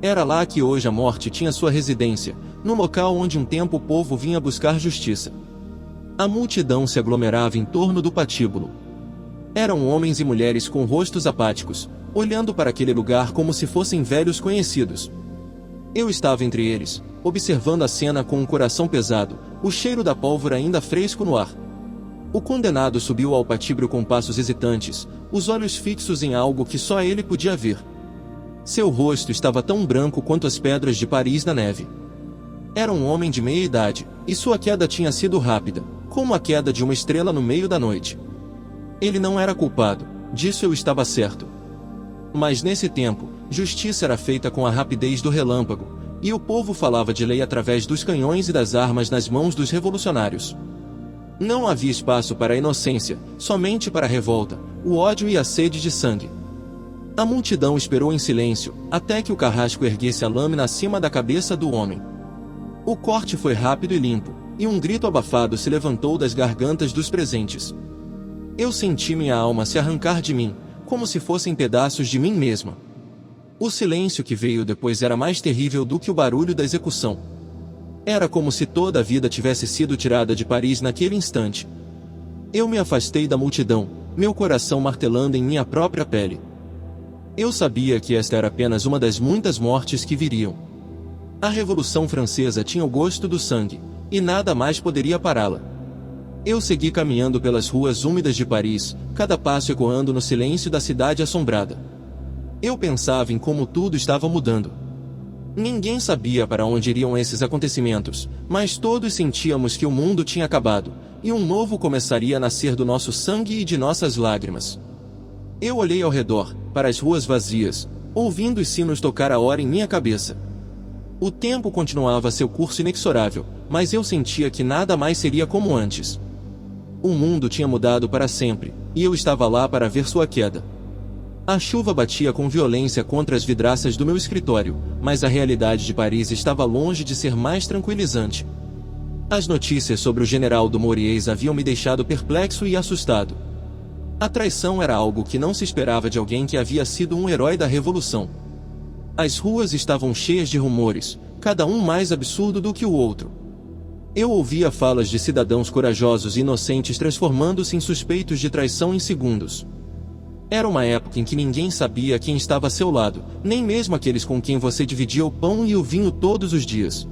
Era lá que hoje a morte tinha sua residência, no local onde um tempo o povo vinha buscar justiça. A multidão se aglomerava em torno do patíbulo. Eram homens e mulheres com rostos apáticos, olhando para aquele lugar como se fossem velhos conhecidos. Eu estava entre eles, observando a cena com um coração pesado, o cheiro da pólvora ainda fresco no ar. O condenado subiu ao patíbulo com passos hesitantes, os olhos fixos em algo que só ele podia ver. Seu rosto estava tão branco quanto as pedras de Paris na neve. Era um homem de meia idade, e sua queda tinha sido rápida, como a queda de uma estrela no meio da noite. Ele não era culpado, disso eu estava certo. Mas nesse tempo, justiça era feita com a rapidez do relâmpago, e o povo falava de lei através dos canhões e das armas nas mãos dos revolucionários. Não havia espaço para a inocência, somente para a revolta, o ódio e a sede de sangue. A multidão esperou em silêncio, até que o carrasco erguesse a lâmina acima da cabeça do homem. O corte foi rápido e limpo, e um grito abafado se levantou das gargantas dos presentes. Eu senti minha alma se arrancar de mim, como se fossem pedaços de mim mesma. O silêncio que veio depois era mais terrível do que o barulho da execução. Era como se toda a vida tivesse sido tirada de Paris naquele instante. Eu me afastei da multidão, meu coração martelando em minha própria pele. Eu sabia que esta era apenas uma das muitas mortes que viriam. A Revolução Francesa tinha o gosto do sangue, e nada mais poderia pará-la. Eu segui caminhando pelas ruas úmidas de Paris, cada passo ecoando no silêncio da cidade assombrada. Eu pensava em como tudo estava mudando. Ninguém sabia para onde iriam esses acontecimentos, mas todos sentíamos que o mundo tinha acabado, e um novo começaria a nascer do nosso sangue e de nossas lágrimas. Eu olhei ao redor, para as ruas vazias, ouvindo os sinos tocar a hora em minha cabeça. O tempo continuava seu curso inexorável, mas eu sentia que nada mais seria como antes. O mundo tinha mudado para sempre, e eu estava lá para ver sua queda. A chuva batia com violência contra as vidraças do meu escritório, mas a realidade de Paris estava longe de ser mais tranquilizante. As notícias sobre o general Dumouriez haviam me deixado perplexo e assustado. A traição era algo que não se esperava de alguém que havia sido um herói da Revolução. As ruas estavam cheias de rumores, cada um mais absurdo do que o outro. Eu ouvia falas de cidadãos corajosos e inocentes transformando-se em suspeitos de traição em segundos. Era uma época em que ninguém sabia quem estava a seu lado, nem mesmo aqueles com quem você dividia o pão e o vinho todos os dias.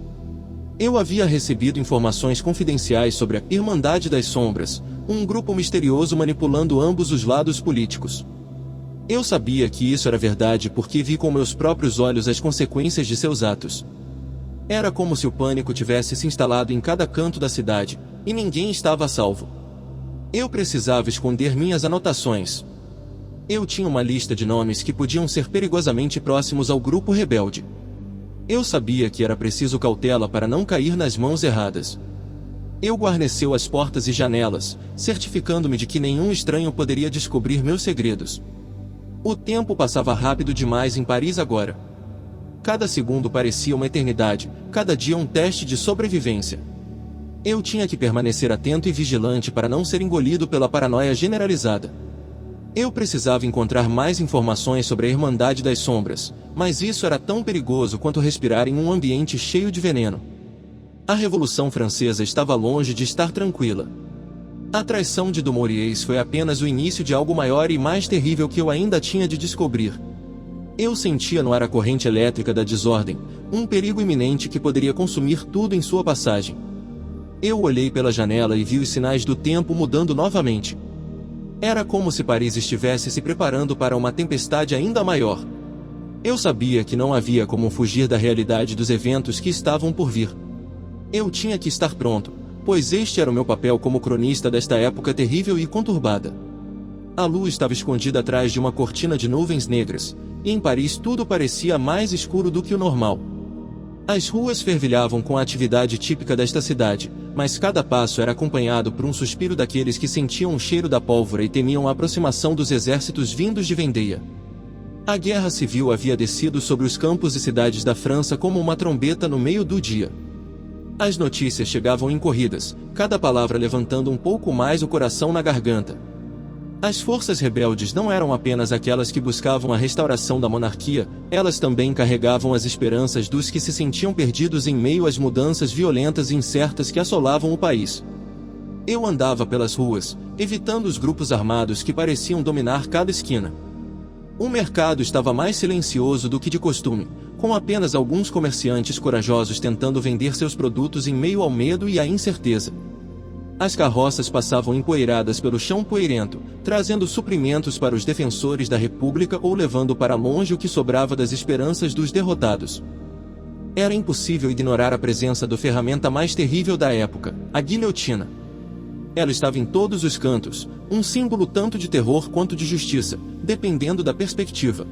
Eu havia recebido informações confidenciais sobre a Irmandade das Sombras, um grupo misterioso manipulando ambos os lados políticos. Eu sabia que isso era verdade porque vi com meus próprios olhos as consequências de seus atos. Era como se o pânico tivesse se instalado em cada canto da cidade, e ninguém estava a salvo. Eu precisava esconder minhas anotações. Eu tinha uma lista de nomes que podiam ser perigosamente próximos ao grupo rebelde. Eu sabia que era preciso cautela para não cair nas mãos erradas. Eu guarneceu as portas e janelas, certificando-me de que nenhum estranho poderia descobrir meus segredos. O tempo passava rápido demais em Paris agora. Cada segundo parecia uma eternidade, cada dia um teste de sobrevivência. Eu tinha que permanecer atento e vigilante para não ser engolido pela paranoia generalizada. Eu precisava encontrar mais informações sobre a Irmandade das Sombras, mas isso era tão perigoso quanto respirar em um ambiente cheio de veneno. A Revolução Francesa estava longe de estar tranquila. A traição de Dumouriez foi apenas o início de algo maior e mais terrível que eu ainda tinha de descobrir. Eu sentia no ar a corrente elétrica da desordem, um perigo iminente que poderia consumir tudo em sua passagem. Eu olhei pela janela e vi os sinais do tempo mudando novamente. Era como se Paris estivesse se preparando para uma tempestade ainda maior. Eu sabia que não havia como fugir da realidade dos eventos que estavam por vir. Eu tinha que estar pronto, pois este era o meu papel como cronista desta época terrível e conturbada. A lua estava escondida atrás de uma cortina de nuvens negras, e em Paris tudo parecia mais escuro do que o normal. As ruas fervilhavam com a atividade típica desta cidade, mas cada passo era acompanhado por um suspiro daqueles que sentiam o cheiro da pólvora e temiam a aproximação dos exércitos vindos de Vendéia. A guerra civil havia descido sobre os campos e cidades da França como uma trombeta no meio do dia. As notícias chegavam em corridas, cada palavra levantando um pouco mais o coração na garganta. As forças rebeldes não eram apenas aquelas que buscavam a restauração da monarquia, elas também carregavam as esperanças dos que se sentiam perdidos em meio às mudanças violentas e incertas que assolavam o país. Eu andava pelas ruas, evitando os grupos armados que pareciam dominar cada esquina. O mercado estava mais silencioso do que de costume, com apenas alguns comerciantes corajosos tentando vender seus produtos em meio ao medo e à incerteza. As carroças passavam empoeiradas pelo chão poeirento, trazendo suprimentos para os defensores da República ou levando para longe o que sobrava das esperanças dos derrotados. Era impossível ignorar a presença da ferramenta mais terrível da época, a guilhotina. Ela estava em todos os cantos, um símbolo tanto de terror quanto de justiça, dependendo da perspectiva.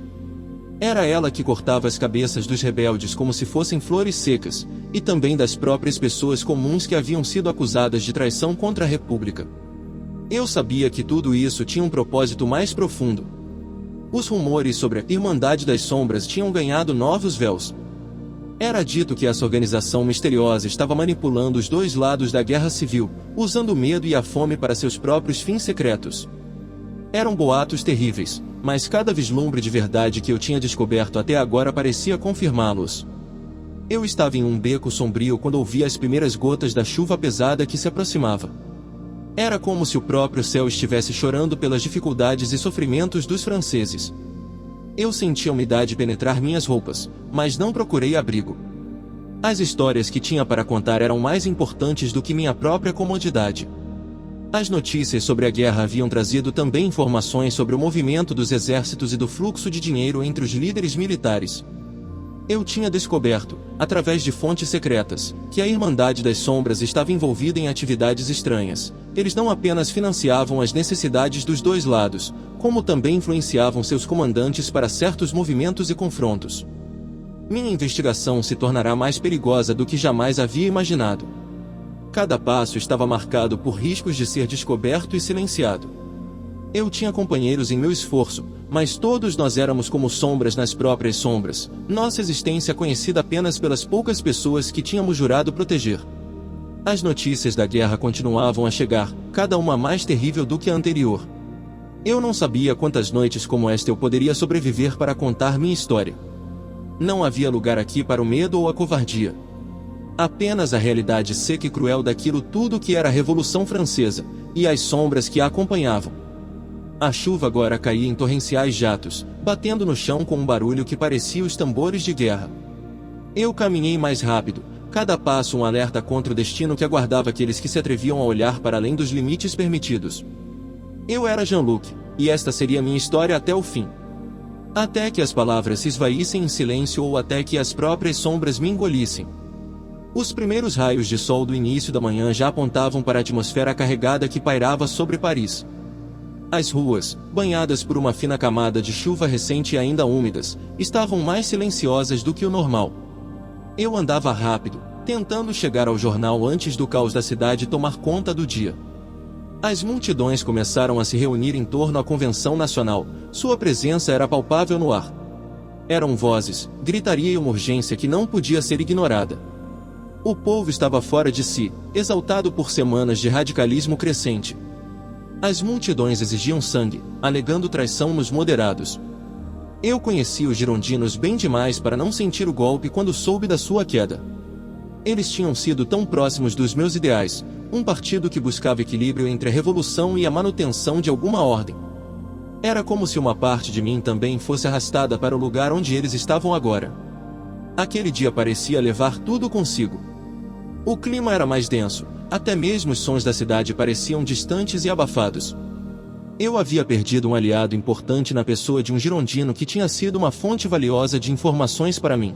Era ela que cortava as cabeças dos rebeldes como se fossem flores secas, e também das próprias pessoas comuns que haviam sido acusadas de traição contra a República. Eu sabia que tudo isso tinha um propósito mais profundo. Os rumores sobre a Irmandade das Sombras tinham ganhado novos véus. Era dito que essa organização misteriosa estava manipulando os dois lados da guerra civil, usando o medo e a fome para seus próprios fins secretos. Eram boatos terríveis, mas cada vislumbre de verdade que eu tinha descoberto até agora parecia confirmá-los. Eu estava em um beco sombrio quando ouvi as primeiras gotas da chuva pesada que se aproximava. Era como se o próprio céu estivesse chorando pelas dificuldades e sofrimentos dos franceses. Eu senti a umidade penetrar minhas roupas, mas não procurei abrigo. As histórias que tinha para contar eram mais importantes do que minha própria comodidade. As notícias sobre a guerra haviam trazido também informações sobre o movimento dos exércitos e do fluxo de dinheiro entre os líderes militares. Eu tinha descoberto, através de fontes secretas, que a Irmandade das Sombras estava envolvida em atividades estranhas. Eles não apenas financiavam as necessidades dos dois lados, como também influenciavam seus comandantes para certos movimentos e confrontos. Minha investigação se tornará mais perigosa do que jamais havia imaginado. Cada passo estava marcado por riscos de ser descoberto e silenciado. Eu tinha companheiros em meu esforço, mas todos nós éramos como sombras nas próprias sombras, nossa existência conhecida apenas pelas poucas pessoas que tínhamos jurado proteger. As notícias da guerra continuavam a chegar, cada uma mais terrível do que a anterior. Eu não sabia quantas noites como esta eu poderia sobreviver para contar minha história. Não havia lugar aqui para o medo ou a covardia. Apenas a realidade seca e cruel daquilo tudo que era a Revolução Francesa, e as sombras que a acompanhavam. A chuva agora caía em torrenciais jatos, batendo no chão com um barulho que parecia os tambores de guerra. Eu caminhei mais rápido, cada passo um alerta contra o destino que aguardava aqueles que se atreviam a olhar para além dos limites permitidos. Eu era Jean-Luc, e esta seria minha história até o fim. Até que as palavras se esvaíssem em silêncio ou até que as próprias sombras me engolissem. Os primeiros raios de sol do início da manhã já apontavam para a atmosfera carregada que pairava sobre Paris. As ruas, banhadas por uma fina camada de chuva recente e ainda úmidas, estavam mais silenciosas do que o normal. Eu andava rápido, tentando chegar ao jornal antes do caos da cidade tomar conta do dia. As multidões começaram a se reunir em torno à Convenção Nacional, sua presença era palpável no ar. Eram vozes, gritaria e uma urgência que não podia ser ignorada. O povo estava fora de si, exaltado por semanas de radicalismo crescente. As multidões exigiam sangue, alegando traição nos moderados. Eu conheci os girondinos bem demais para não sentir o golpe quando soube da sua queda. Eles tinham sido tão próximos dos meus ideais, um partido que buscava equilíbrio entre a revolução e a manutenção de alguma ordem. Era como se uma parte de mim também fosse arrastada para o lugar onde eles estavam agora. Aquele dia parecia levar tudo consigo. O clima era mais denso, até mesmo os sons da cidade pareciam distantes e abafados. Eu havia perdido um aliado importante na pessoa de um girondino que tinha sido uma fonte valiosa de informações para mim.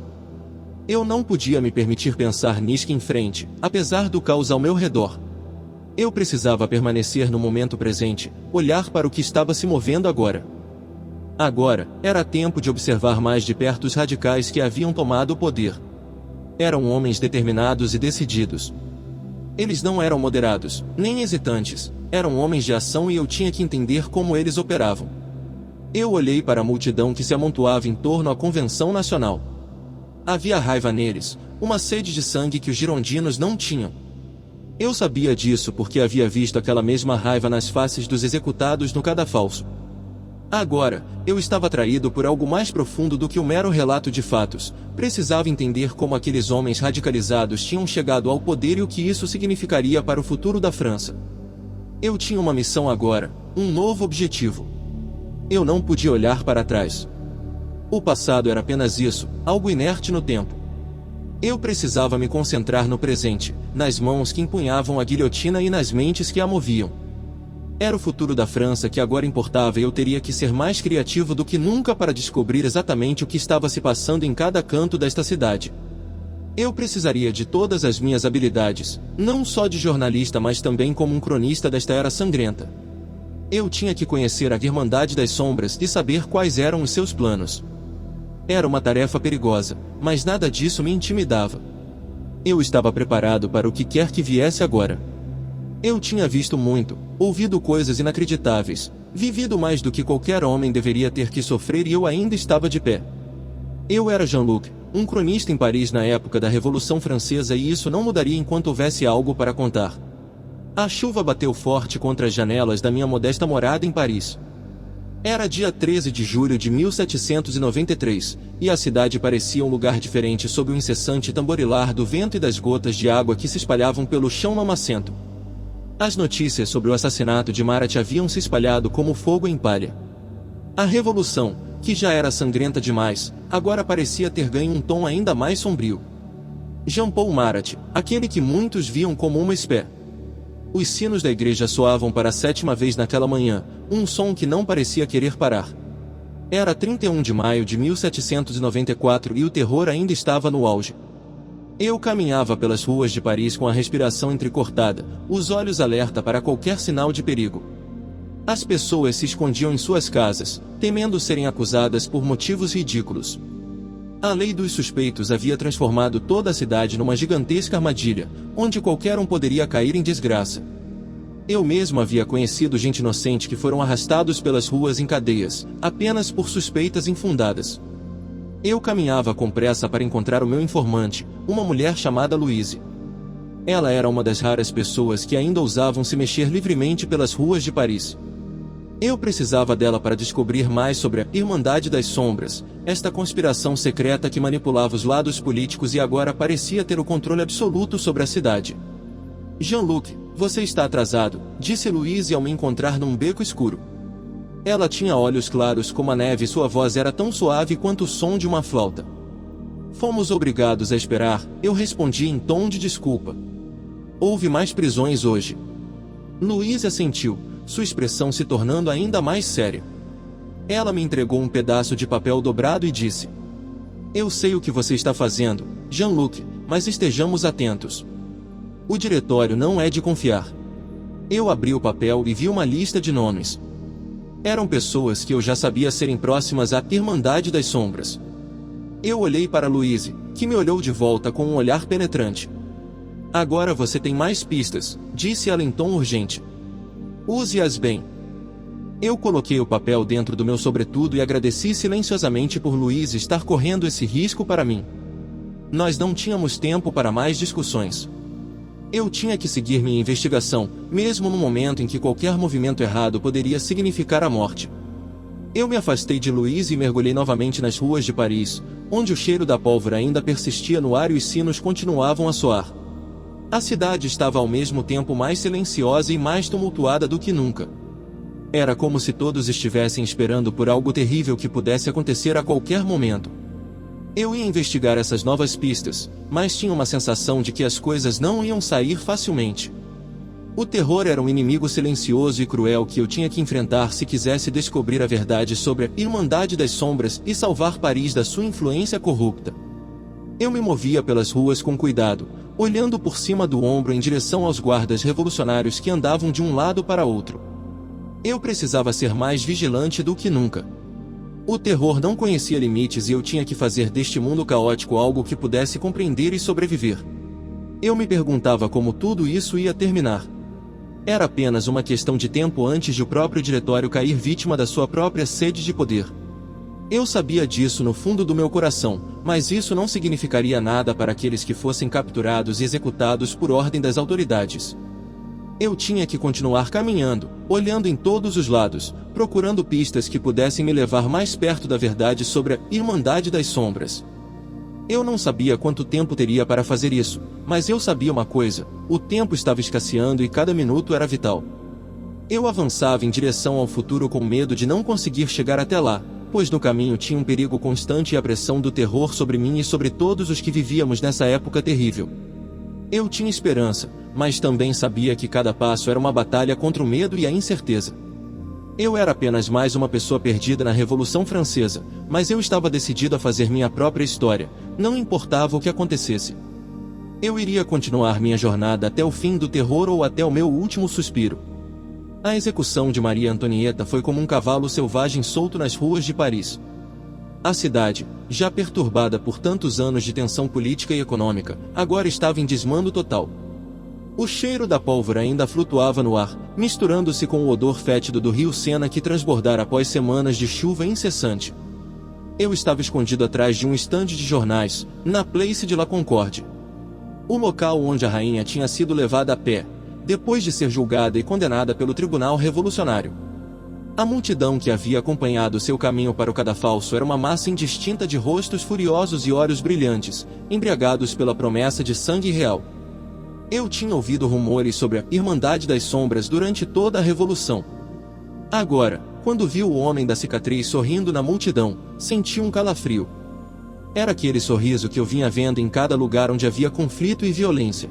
Eu não podia me permitir pensar nisso em frente, apesar do caos ao meu redor. Eu precisava permanecer no momento presente, olhar para o que estava se movendo agora. Agora, era tempo de observar mais de perto os radicais que haviam tomado o poder. Eram homens determinados e decididos. Eles não eram moderados, nem hesitantes, eram homens de ação e eu tinha que entender como eles operavam. Eu olhei para a multidão que se amontoava em torno à Convenção Nacional. Havia raiva neles, uma sede de sangue que os girondinos não tinham. Eu sabia disso porque havia visto aquela mesma raiva nas faces dos executados no cadafalso. Agora, eu estava atraído por algo mais profundo do que o mero relato de fatos. Precisava entender como aqueles homens radicalizados tinham chegado ao poder e o que isso significaria para o futuro da França. Eu tinha uma missão agora, um novo objetivo. Eu não podia olhar para trás. O passado era apenas isso, algo inerte no tempo. Eu precisava me concentrar no presente, nas mãos que empunhavam a guilhotina e nas mentes que a moviam. Era o futuro da França que agora importava e eu teria que ser mais criativo do que nunca para descobrir exatamente o que estava se passando em cada canto desta cidade. Eu precisaria de todas as minhas habilidades, não só de jornalista mas também como um cronista desta era sangrenta. Eu tinha que conhecer a Irmandade das Sombras e saber quais eram os seus planos. Era uma tarefa perigosa, mas nada disso me intimidava. Eu estava preparado para o que quer que viesse agora. Eu tinha visto muito, ouvido coisas inacreditáveis, vivido mais do que qualquer homem deveria ter que sofrer e eu ainda estava de pé. Eu era Jean-Luc, um cronista em Paris na época da Revolução Francesa e isso não mudaria enquanto houvesse algo para contar. A chuva bateu forte contra as janelas da minha modesta morada em Paris. Era dia 13 de julho de 1793, e a cidade parecia um lugar diferente sob o incessante tamborilar do vento e das gotas de água que se espalhavam pelo chão lamacento. As notícias sobre o assassinato de Marat haviam se espalhado como fogo em palha. A revolução, que já era sangrenta demais, agora parecia ter ganho um tom ainda mais sombrio. Jean-Paul Marat, aquele que muitos viam como uma espé. Os sinos da igreja soavam para a 7ª vez naquela manhã, um som que não parecia querer parar. Era 31 de maio de 1794 e o terror ainda estava no auge. Eu caminhava pelas ruas de Paris com a respiração entrecortada, os olhos alerta para qualquer sinal de perigo. As pessoas se escondiam em suas casas, temendo serem acusadas por motivos ridículos. A lei dos suspeitos havia transformado toda a cidade numa gigantesca armadilha, onde qualquer um poderia cair em desgraça. Eu mesmo havia conhecido gente inocente que foram arrastados pelas ruas em cadeias, apenas por suspeitas infundadas. Eu caminhava com pressa para encontrar o meu informante, uma mulher chamada Louise. Ela era uma das raras pessoas que ainda ousavam se mexer livremente pelas ruas de Paris. Eu precisava dela para descobrir mais sobre a Irmandade das Sombras, esta conspiração secreta que manipulava os lados políticos e agora parecia ter o controle absoluto sobre a cidade. Jean-Luc, você está atrasado, disse Louise ao me encontrar num beco escuro. Ela tinha olhos claros como a neve e sua voz era tão suave quanto o som de uma flauta. Fomos obrigados a esperar, eu respondi em tom de desculpa. Houve mais prisões hoje. Louise assentiu, sua expressão se tornando ainda mais séria. Ela me entregou um pedaço de papel dobrado e disse: Eu sei o que você está fazendo, Jean-Luc, mas estejamos atentos. O diretório não é de confiar. Eu abri o papel e vi uma lista de nomes. Eram pessoas que eu já sabia serem próximas à Irmandade das Sombras. Eu olhei para Louise, que me olhou de volta com um olhar penetrante. Agora você tem mais pistas, disse ela em tom urgente. Use-as bem. Eu coloquei o papel dentro do meu sobretudo e agradeci silenciosamente por Louise estar correndo esse risco para mim. Nós não tínhamos tempo para mais discussões. Eu tinha que seguir minha investigação, mesmo no momento em que qualquer movimento errado poderia significar a morte. Eu me afastei de Louise e mergulhei novamente nas ruas de Paris, onde o cheiro da pólvora ainda persistia no ar e os sinos continuavam a soar. A cidade estava ao mesmo tempo mais silenciosa e mais tumultuada do que nunca. Era como se todos estivessem esperando por algo terrível que pudesse acontecer a qualquer momento. Eu ia investigar essas novas pistas, mas tinha uma sensação de que as coisas não iam sair facilmente. O terror era um inimigo silencioso e cruel que eu tinha que enfrentar se quisesse descobrir a verdade sobre a Irmandade das Sombras e salvar Paris da sua influência corrupta. Eu me movia pelas ruas com cuidado, olhando por cima do ombro em direção aos guardas revolucionários que andavam de um lado para outro. Eu precisava ser mais vigilante do que nunca. O terror não conhecia limites e eu tinha que fazer deste mundo caótico algo que pudesse compreender e sobreviver. Eu me perguntava como tudo isso ia terminar. Era apenas uma questão de tempo antes de o próprio diretório cair vítima da sua própria sede de poder. Eu sabia disso no fundo do meu coração, mas isso não significaria nada para aqueles que fossem capturados e executados por ordem das autoridades. Eu tinha que continuar caminhando, olhando em todos os lados, procurando pistas que pudessem me levar mais perto da verdade sobre a Irmandade das Sombras. Eu não sabia quanto tempo teria para fazer isso, mas eu sabia uma coisa: o tempo estava escasseando e cada minuto era vital. Eu avançava em direção ao futuro com medo de não conseguir chegar até lá, pois no caminho tinha um perigo constante e a pressão do terror sobre mim e sobre todos os que vivíamos nessa época terrível. Eu tinha esperança, mas também sabia que cada passo era uma batalha contra o medo e a incerteza. Eu era apenas mais uma pessoa perdida na Revolução Francesa, mas eu estava decidido a fazer minha própria história, não importava o que acontecesse. Eu iria continuar minha jornada até o fim do terror ou até o meu último suspiro. A execução de Maria Antonieta foi como um cavalo selvagem solto nas ruas de Paris. A cidade, já perturbada por tantos anos de tensão política e econômica, agora estava em desmando total. O cheiro da pólvora ainda flutuava no ar, misturando-se com o odor fétido do rio Sena que transbordara após semanas de chuva incessante. Eu estava escondido atrás de um estande de jornais, na Place de la Concorde. O local onde a rainha tinha sido levada a pé, depois de ser julgada e condenada pelo Tribunal Revolucionário. A multidão que havia acompanhado seu caminho para o cadafalso era uma massa indistinta de rostos furiosos e olhos brilhantes, embriagados pela promessa de sangue real. Eu tinha ouvido rumores sobre a Irmandade das Sombras durante toda a Revolução. Agora, quando vi o homem da cicatriz sorrindo na multidão, senti um calafrio. Era aquele sorriso que eu vinha vendo em cada lugar onde havia conflito e violência.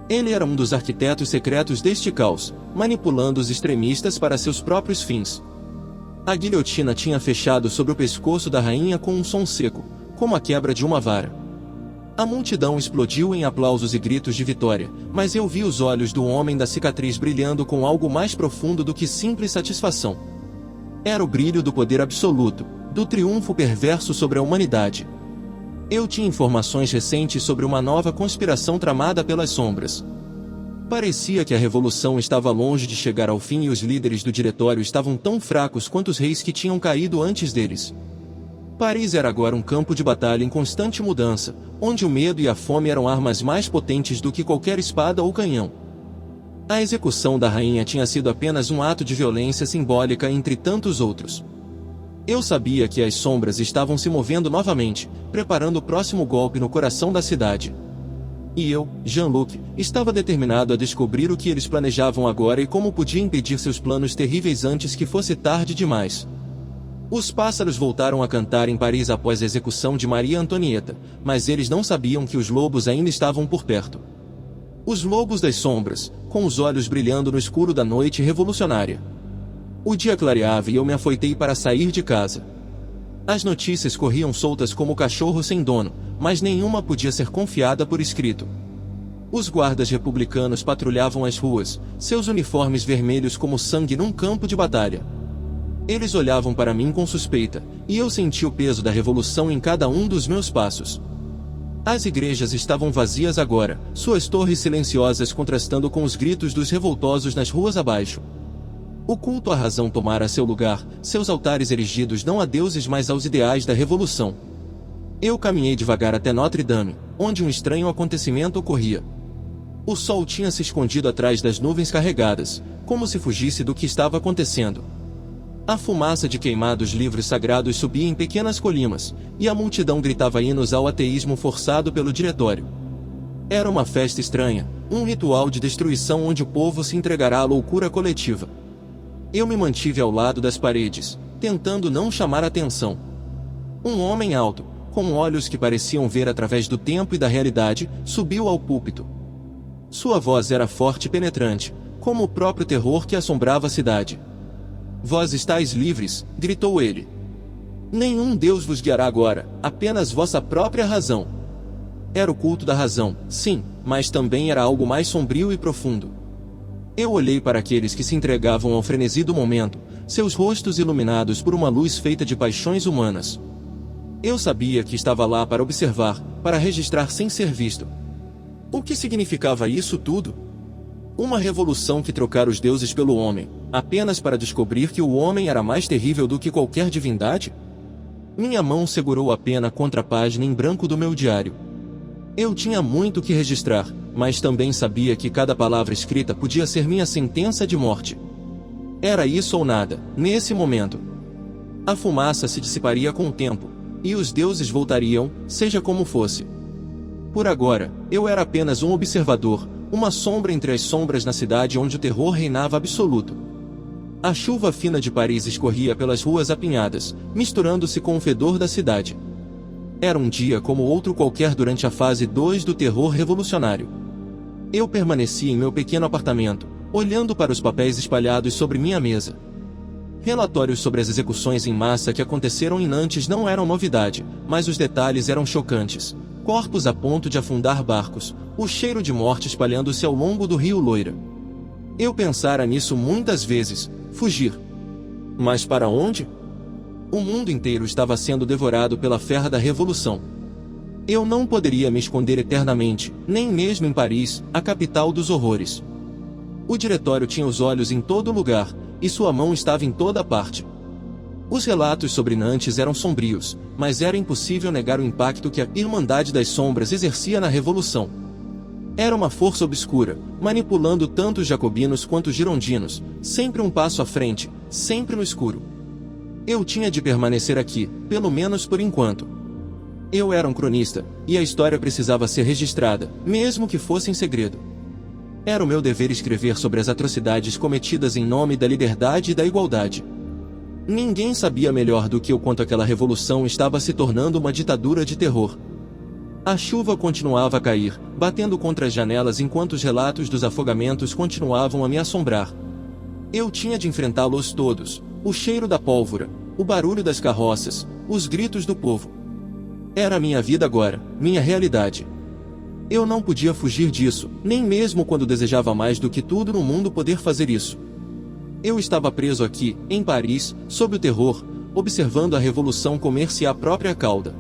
Ele era um dos arquitetos secretos deste caos, manipulando os extremistas para seus próprios fins. A guilhotina tinha fechado sobre o pescoço da rainha com um som seco, como a quebra de uma vara. A multidão explodiu em aplausos e gritos de vitória, mas eu vi os olhos do homem da cicatriz brilhando com algo mais profundo do que simples satisfação. Era o brilho do poder absoluto, do triunfo perverso sobre a humanidade. Eu tinha informações recentes sobre uma nova conspiração tramada pelas sombras. Parecia que a revolução estava longe de chegar ao fim e os líderes do diretório estavam tão fracos quanto os reis que tinham caído antes deles. Paris era agora um campo de batalha em constante mudança, onde o medo e a fome eram armas mais potentes do que qualquer espada ou canhão. A execução da rainha tinha sido apenas um ato de violência simbólica entre tantos outros. Eu sabia que as sombras estavam se movendo novamente, preparando o próximo golpe no coração da cidade. E eu, Jean-Luc, estava determinado a descobrir o que eles planejavam agora e como podia impedir seus planos terríveis antes que fosse tarde demais. Os pássaros voltaram a cantar em Paris após a execução de Maria Antonieta, mas eles não sabiam que os lobos ainda estavam por perto. Os lobos das sombras, com os olhos brilhando no escuro da noite revolucionária. O dia clareava e eu me afoitei para sair de casa. As notícias corriam soltas como cachorro sem dono, mas nenhuma podia ser confiada por escrito. Os guardas republicanos patrulhavam as ruas, seus uniformes vermelhos como sangue num campo de batalha. Eles olhavam para mim com suspeita, e eu senti o peso da revolução em cada um dos meus passos. As igrejas estavam vazias agora, suas torres silenciosas contrastando com os gritos dos revoltosos nas ruas abaixo. O culto à razão tomara seu lugar, seus altares erigidos não a deuses mas aos ideais da revolução. Eu caminhei devagar até Notre-Dame, onde um estranho acontecimento ocorria. O sol tinha se escondido atrás das nuvens carregadas, como se fugisse do que estava acontecendo. A fumaça de queimados livros sagrados subia em pequenas colinas, e a multidão gritava hinos ao ateísmo forçado pelo diretório. Era uma festa estranha, um ritual de destruição onde o povo se entregará à loucura coletiva. Eu me mantive ao lado das paredes, tentando não chamar atenção. Um homem alto, com olhos que pareciam ver através do tempo e da realidade, subiu ao púlpito. Sua voz era forte e penetrante, como o próprio terror que assombrava a cidade. Vós estáis livres, gritou ele. Nenhum Deus vos guiará agora, apenas vossa própria razão. Era o culto da razão, sim, mas também era algo mais sombrio e profundo. Eu olhei para aqueles que se entregavam ao frenesi do momento, seus rostos iluminados por uma luz feita de paixões humanas. Eu sabia que estava lá para observar, para registrar sem ser visto. O que significava isso tudo? Uma revolução que trocara os deuses pelo homem, apenas para descobrir que o homem era mais terrível do que qualquer divindade? Minha mão segurou a pena contra a página em branco do meu diário. Eu tinha muito que registrar, mas também sabia que cada palavra escrita podia ser minha sentença de morte. Era isso ou nada, nesse momento. A fumaça se dissiparia com o tempo, e os deuses voltariam, seja como fosse. Por agora, eu era apenas um observador, uma sombra entre as sombras na cidade onde o terror reinava absoluto. A chuva fina de Paris escorria pelas ruas apinhadas, misturando-se com o fedor da cidade. Era um dia como outro qualquer durante a fase 2 do terror revolucionário. Eu permaneci em meu pequeno apartamento, olhando para os papéis espalhados sobre minha mesa. Relatórios sobre as execuções em massa que aconteceram em Nantes não eram novidade, mas os detalhes eram chocantes. Corpos a ponto de afundar barcos, o cheiro de morte espalhando-se ao longo do rio Loira. Eu pensara nisso muitas vezes, fugir. Mas para onde? O mundo inteiro estava sendo devorado pela ferra da revolução. Eu não poderia me esconder eternamente, nem mesmo em Paris, a capital dos horrores. O diretório tinha os olhos em todo lugar, e sua mão estava em toda parte. Os relatos sobre Nantes eram sombrios, mas era impossível negar o impacto que a Irmandade das Sombras exercia na revolução. Era uma força obscura, manipulando tanto os jacobinos quanto os girondinos, sempre um passo à frente, sempre no escuro. Eu tinha de permanecer aqui, pelo menos por enquanto. Eu era um cronista, e a história precisava ser registrada, mesmo que fosse em segredo. Era o meu dever escrever sobre as atrocidades cometidas em nome da liberdade e da igualdade. Ninguém sabia melhor do que eu quanto aquela revolução estava se tornando uma ditadura de terror. A chuva continuava a cair, batendo contra as janelas enquanto os relatos dos afogamentos continuavam a me assombrar. Eu tinha de enfrentá-los todos, o cheiro da pólvora, o barulho das carroças, os gritos do povo. Era a minha vida agora, minha realidade. Eu não podia fugir disso, nem mesmo quando desejava mais do que tudo no mundo poder fazer isso. Eu estava preso aqui, em Paris, sob o terror, observando a revolução comer-se à própria cauda.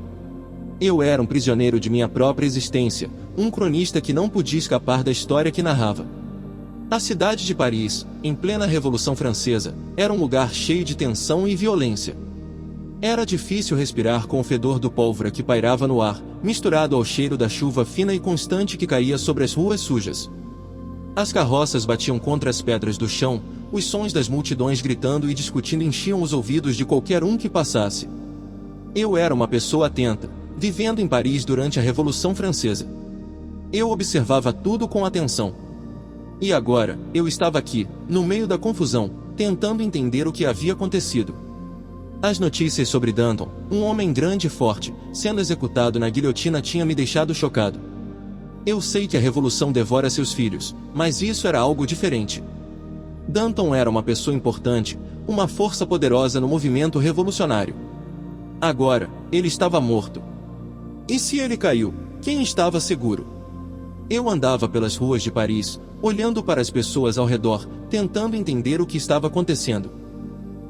Eu era um prisioneiro de minha própria existência, um cronista que não podia escapar da história que narrava. A cidade de Paris, em plena Revolução Francesa, era um lugar cheio de tensão e violência. Era difícil respirar com o fedor do pólvora que pairava no ar, misturado ao cheiro da chuva fina e constante que caía sobre as ruas sujas. As carroças batiam contra as pedras do chão, os sons das multidões gritando e discutindo enchiam os ouvidos de qualquer um que passasse. Eu era uma pessoa atenta, vivendo em Paris durante a Revolução Francesa. Eu observava tudo com atenção. E agora, eu estava aqui, no meio da confusão, tentando entender o que havia acontecido. As notícias sobre Danton, um homem grande e forte, sendo executado na guilhotina tinha me deixado chocado. Eu sei que a revolução devora seus filhos, mas isso era algo diferente. Danton era uma pessoa importante, uma força poderosa no movimento revolucionário. Agora, ele estava morto. E se ele caiu, quem estava seguro? Eu andava pelas ruas de Paris, olhando para as pessoas ao redor, tentando entender o que estava acontecendo.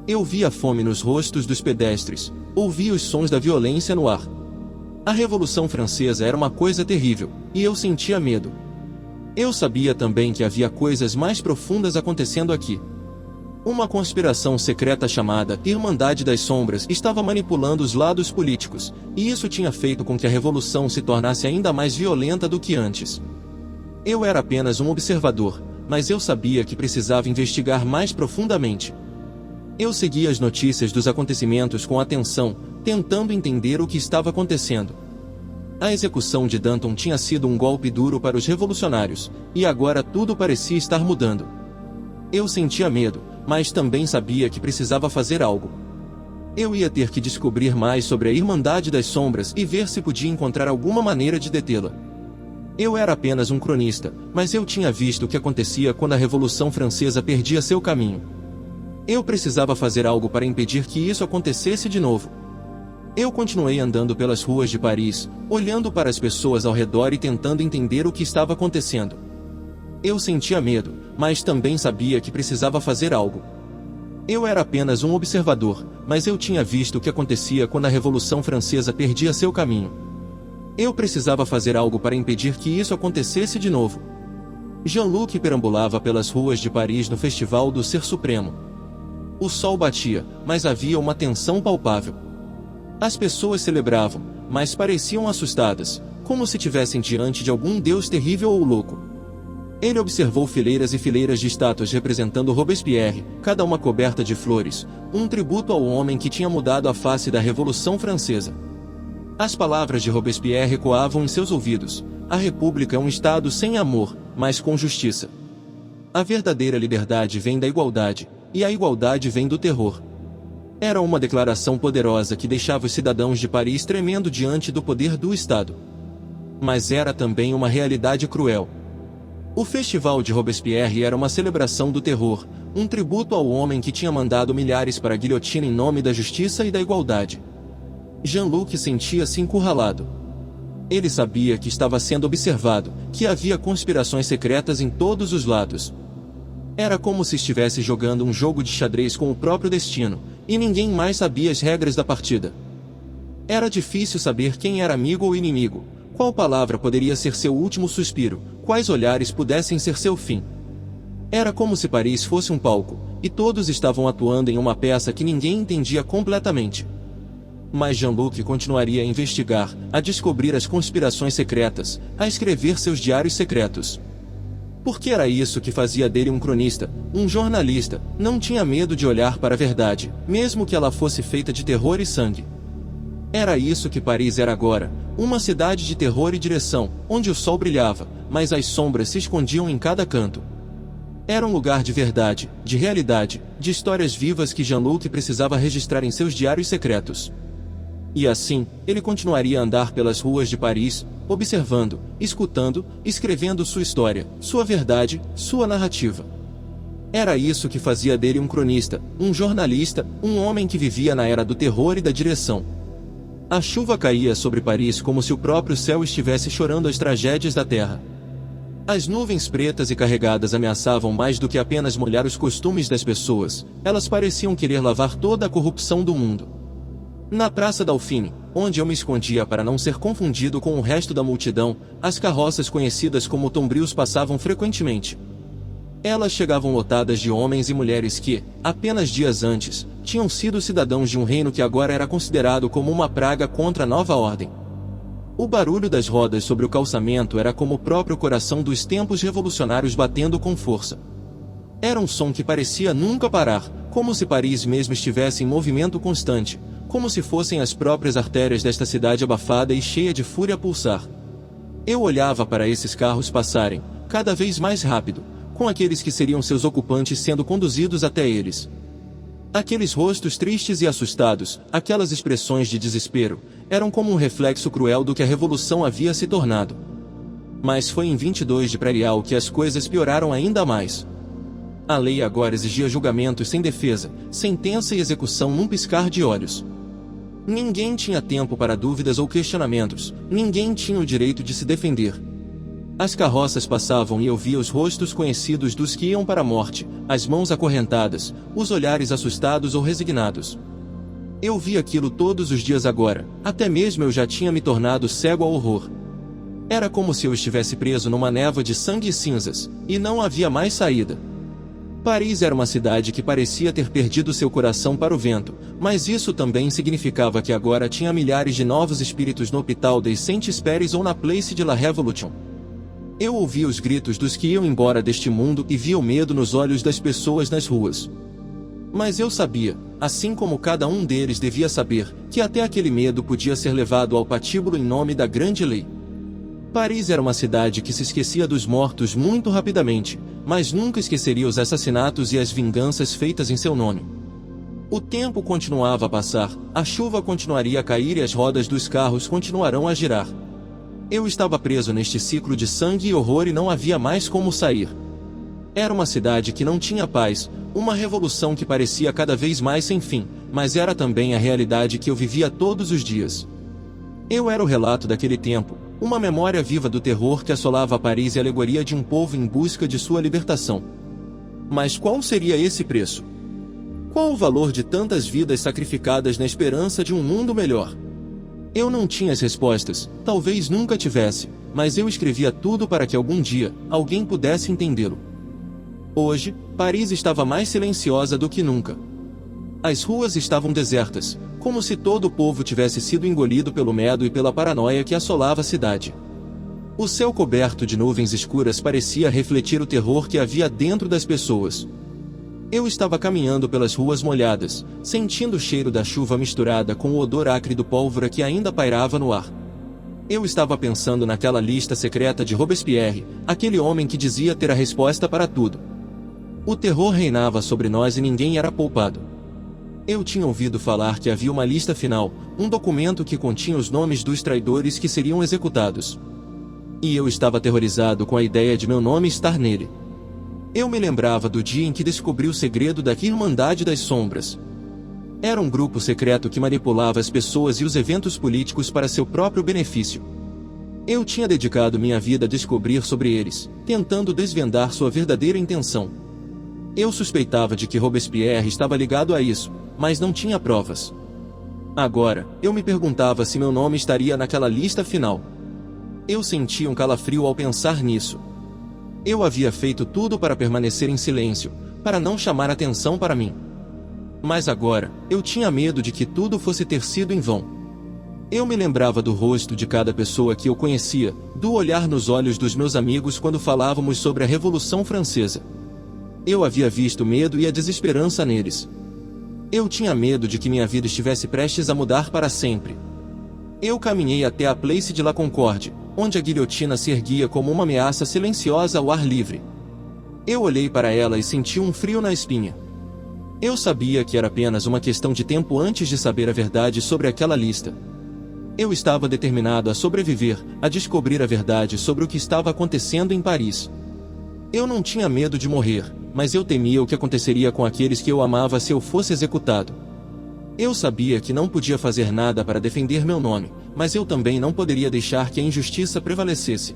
Eu via a fome nos rostos dos pedestres, ouvia os sons da violência no ar. A Revolução Francesa era uma coisa terrível, e eu sentia medo. Eu sabia também que havia coisas mais profundas acontecendo aqui. Uma conspiração secreta chamada Irmandade das Sombras estava manipulando os lados políticos, e isso tinha feito com que a revolução se tornasse ainda mais violenta do que antes. Eu era apenas um observador, mas eu sabia que precisava investigar mais profundamente. Eu seguia as notícias dos acontecimentos com atenção, tentando entender o que estava acontecendo. A execução de Danton tinha sido um golpe duro para os revolucionários, e agora tudo parecia estar mudando. Eu sentia medo, mas também sabia que precisava fazer algo. Eu ia ter que descobrir mais sobre a Irmandade das Sombras e ver se podia encontrar alguma maneira de detê-la. Eu era apenas um cronista, mas eu tinha visto o que acontecia quando a Revolução Francesa perdia seu caminho. Eu precisava fazer algo para impedir que isso acontecesse de novo. Eu continuei andando pelas ruas de Paris, olhando para as pessoas ao redor e tentando entender o que estava acontecendo. Eu sentia medo, mas também sabia que precisava fazer algo. Eu era apenas um observador, mas eu tinha visto o que acontecia quando a Revolução Francesa perdia seu caminho. Eu precisava fazer algo para impedir que isso acontecesse de novo. Jean-Luc perambulava pelas ruas de Paris no Festival do Ser Supremo. O sol batia, mas havia uma tensão palpável. As pessoas celebravam, mas pareciam assustadas, como se estivessem diante de algum deus terrível ou louco. Ele observou fileiras e fileiras de estátuas representando Robespierre, cada uma coberta de flores, um tributo ao homem que tinha mudado a face da Revolução Francesa. As palavras de Robespierre ecoavam em seus ouvidos: a República é um Estado sem amor, mas com justiça. A verdadeira liberdade vem da igualdade, e a igualdade vem do terror. Era uma declaração poderosa que deixava os cidadãos de Paris tremendo diante do poder do Estado. Mas era também uma realidade cruel. O Festival de Robespierre era uma celebração do terror, um tributo ao homem que tinha mandado milhares para a guilhotina em nome da justiça e da igualdade. Jean-Luc sentia-se encurralado. Ele sabia que estava sendo observado, que havia conspirações secretas em todos os lados. Era como se estivesse jogando um jogo de xadrez com o próprio destino, e ninguém mais sabia as regras da partida. Era difícil saber quem era amigo ou inimigo, qual palavra poderia ser seu último suspiro, quais olhares pudessem ser seu fim. Era como se Paris fosse um palco, e todos estavam atuando em uma peça que ninguém entendia completamente. Mas Jean-Luc continuaria a investigar, a descobrir as conspirações secretas, a escrever seus diários secretos. Porque era isso que fazia dele um cronista, um jornalista. Não tinha medo de olhar para a verdade, mesmo que ela fosse feita de terror e sangue. Era isso que Paris era agora, uma cidade de terror e direção, onde o sol brilhava, mas as sombras se escondiam em cada canto. Era um lugar de verdade, de realidade, de histórias vivas que Jean-Luc precisava registrar em seus diários secretos. E assim, ele continuaria a andar pelas ruas de Paris, observando, escutando, escrevendo sua história, sua verdade, sua narrativa. Era isso que fazia dele um cronista, um jornalista, um homem que vivia na era do terror e da direção. A chuva caía sobre Paris como se o próprio céu estivesse chorando as tragédias da terra. As nuvens pretas e carregadas ameaçavam mais do que apenas molhar os costumes das pessoas, elas pareciam querer lavar toda a corrupção do mundo. Na Praça Dauphine, onde eu me escondia para não ser confundido com o resto da multidão, as carroças conhecidas como tombrios passavam frequentemente. Elas chegavam lotadas de homens e mulheres que, apenas dias antes, tinham sido cidadãos de um reino que agora era considerado como uma praga contra a nova ordem. O barulho das rodas sobre o calçamento era como o próprio coração dos tempos revolucionários batendo com força. Era um som que parecia nunca parar, como se Paris mesmo estivesse em movimento constante, como se fossem as próprias artérias desta cidade abafada e cheia de fúria a pulsar. Eu olhava para esses carros passarem, cada vez mais rápido, com aqueles que seriam seus ocupantes sendo conduzidos até eles. Aqueles rostos tristes e assustados, aquelas expressões de desespero, eram como um reflexo cruel do que a revolução havia se tornado. Mas foi em 22 de Prairial que as coisas pioraram ainda mais. A lei agora exigia julgamentos sem defesa, sentença e execução num piscar de olhos. Ninguém tinha tempo para dúvidas ou questionamentos, ninguém tinha o direito de se defender. As carroças passavam e eu via os rostos conhecidos dos que iam para a morte, as mãos acorrentadas, os olhares assustados ou resignados. Eu via aquilo todos os dias agora, até mesmo eu já tinha me tornado cego ao horror. Era como se eu estivesse preso numa névoa de sangue e cinzas, e não havia mais saída. Paris era uma cidade que parecia ter perdido seu coração para o vento, mas isso também significava que agora tinha milhares de novos espíritos no Hôpital des Saints-Pères ou na Place de la Révolution. Eu ouvia os gritos dos que iam embora deste mundo e via o medo nos olhos das pessoas nas ruas. Mas eu sabia, assim como cada um deles devia saber, que até aquele medo podia ser levado ao patíbulo em nome da grande lei. Paris era uma cidade que se esquecia dos mortos muito rapidamente, mas nunca esqueceria os assassinatos e as vinganças feitas em seu nome. O tempo continuava a passar, a chuva continuaria a cair e as rodas dos carros continuarão a girar. Eu estava preso neste ciclo de sangue e horror e não havia mais como sair. Era uma cidade que não tinha paz, uma revolução que parecia cada vez mais sem fim, mas era também a realidade que eu vivia todos os dias. Eu era o relato daquele tempo, uma memória viva do terror que assolava Paris e a alegoria de um povo em busca de sua libertação. Mas qual seria esse preço? Qual o valor de tantas vidas sacrificadas na esperança de um mundo melhor? Eu não tinha as respostas, talvez nunca tivesse, mas eu escrevia tudo para que algum dia, alguém pudesse entendê-lo. Hoje, Paris estava mais silenciosa do que nunca. As ruas estavam desertas, como se todo o povo tivesse sido engolido pelo medo e pela paranoia que assolava a cidade. O céu coberto de nuvens escuras parecia refletir o terror que havia dentro das pessoas. Eu estava caminhando pelas ruas molhadas, sentindo o cheiro da chuva misturada com o odor acre do pólvora que ainda pairava no ar. Eu estava pensando naquela lista secreta de Robespierre, aquele homem que dizia ter a resposta para tudo. O terror reinava sobre nós e ninguém era poupado. Eu tinha ouvido falar que havia uma lista final, um documento que continha os nomes dos traidores que seriam executados. E eu estava aterrorizado com a ideia de meu nome estar nele. Eu me lembrava do dia em que descobri o segredo da Irmandade das Sombras. Era um grupo secreto que manipulava as pessoas e os eventos políticos para seu próprio benefício. Eu tinha dedicado minha vida a descobrir sobre eles, tentando desvendar sua verdadeira intenção. Eu suspeitava de que Robespierre estava ligado a isso, mas não tinha provas. Agora, eu me perguntava se meu nome estaria naquela lista final. Eu sentia um calafrio ao pensar nisso. Eu havia feito tudo para permanecer em silêncio, para não chamar atenção para mim. Mas agora, eu tinha medo de que tudo fosse ter sido em vão. Eu me lembrava do rosto de cada pessoa que eu conhecia, do olhar nos olhos dos meus amigos quando falávamos sobre a Revolução Francesa. Eu havia visto o medo e a desesperança neles. Eu tinha medo de que minha vida estivesse prestes a mudar para sempre. Eu caminhei até a Place de la Concorde, onde a guilhotina se erguia como uma ameaça silenciosa ao ar livre. Eu olhei para ela e senti um frio na espinha. Eu sabia que era apenas uma questão de tempo antes de saber a verdade sobre aquela lista. Eu estava determinado a sobreviver, a descobrir a verdade sobre o que estava acontecendo em Paris. Eu não tinha medo de morrer, mas eu temia o que aconteceria com aqueles que eu amava se eu fosse executado. Eu sabia que não podia fazer nada para defender meu nome, mas eu também não poderia deixar que a injustiça prevalecesse.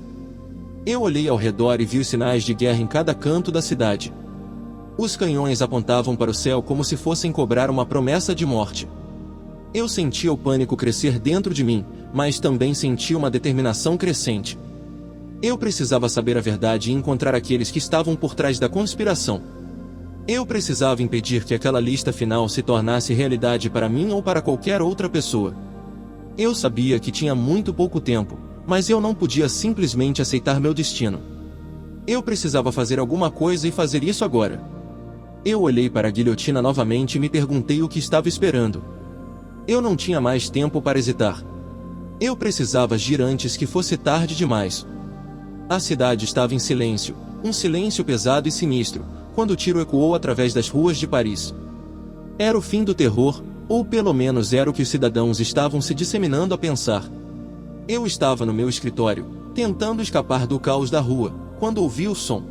Eu olhei ao redor e vi os sinais de guerra em cada canto da cidade. Os canhões apontavam para o céu como se fossem cobrar uma promessa de morte. Eu sentia o pânico crescer dentro de mim, mas também sentia uma determinação crescente. Eu precisava saber a verdade e encontrar aqueles que estavam por trás da conspiração. Eu precisava impedir que aquela lista final se tornasse realidade para mim ou para qualquer outra pessoa. Eu sabia que tinha muito pouco tempo, mas eu não podia simplesmente aceitar meu destino. Eu precisava fazer alguma coisa e fazer isso agora. Eu olhei para a guilhotina novamente e me perguntei o que estava esperando. Eu não tinha mais tempo para hesitar. Eu precisava agir antes que fosse tarde demais. A cidade estava em silêncio, um silêncio pesado e sinistro, quando o tiro ecoou através das ruas de Paris. Era o fim do terror, ou pelo menos era o que os cidadãos estavam se disseminando a pensar. Eu estava no meu escritório, tentando escapar do caos da rua, quando ouvi o som.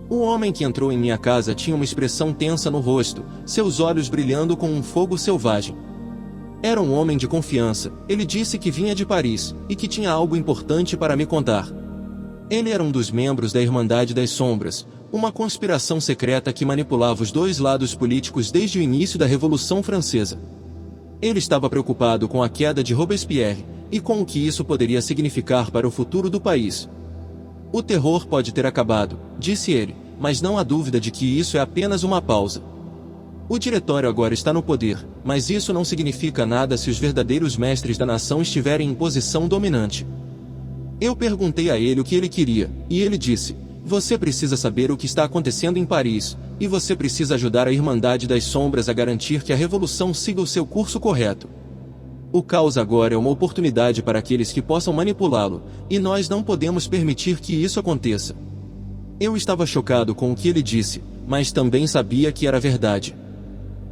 O homem que entrou em minha casa tinha uma expressão tensa no rosto, seus olhos brilhando com um fogo selvagem. Era um homem de confiança. Ele disse que vinha de Paris, e que tinha algo importante para me contar. Ele era um dos membros da Irmandade das Sombras, uma conspiração secreta que manipulava os dois lados políticos desde o início da Revolução Francesa. Ele estava preocupado com a queda de Robespierre, e com o que isso poderia significar para o futuro do país. O terror pode ter acabado, disse ele, mas não há dúvida de que isso é apenas uma pausa. O diretório agora está no poder, mas isso não significa nada se os verdadeiros mestres da nação estiverem em posição dominante. Eu perguntei a ele o que ele queria, e ele disse: você precisa saber o que está acontecendo em Paris, e você precisa ajudar a Irmandade das Sombras a garantir que a revolução siga o seu curso correto. O caos agora é uma oportunidade para aqueles que possam manipulá-lo, e nós não podemos permitir que isso aconteça. Eu estava chocado com o que ele disse, mas também sabia que era verdade.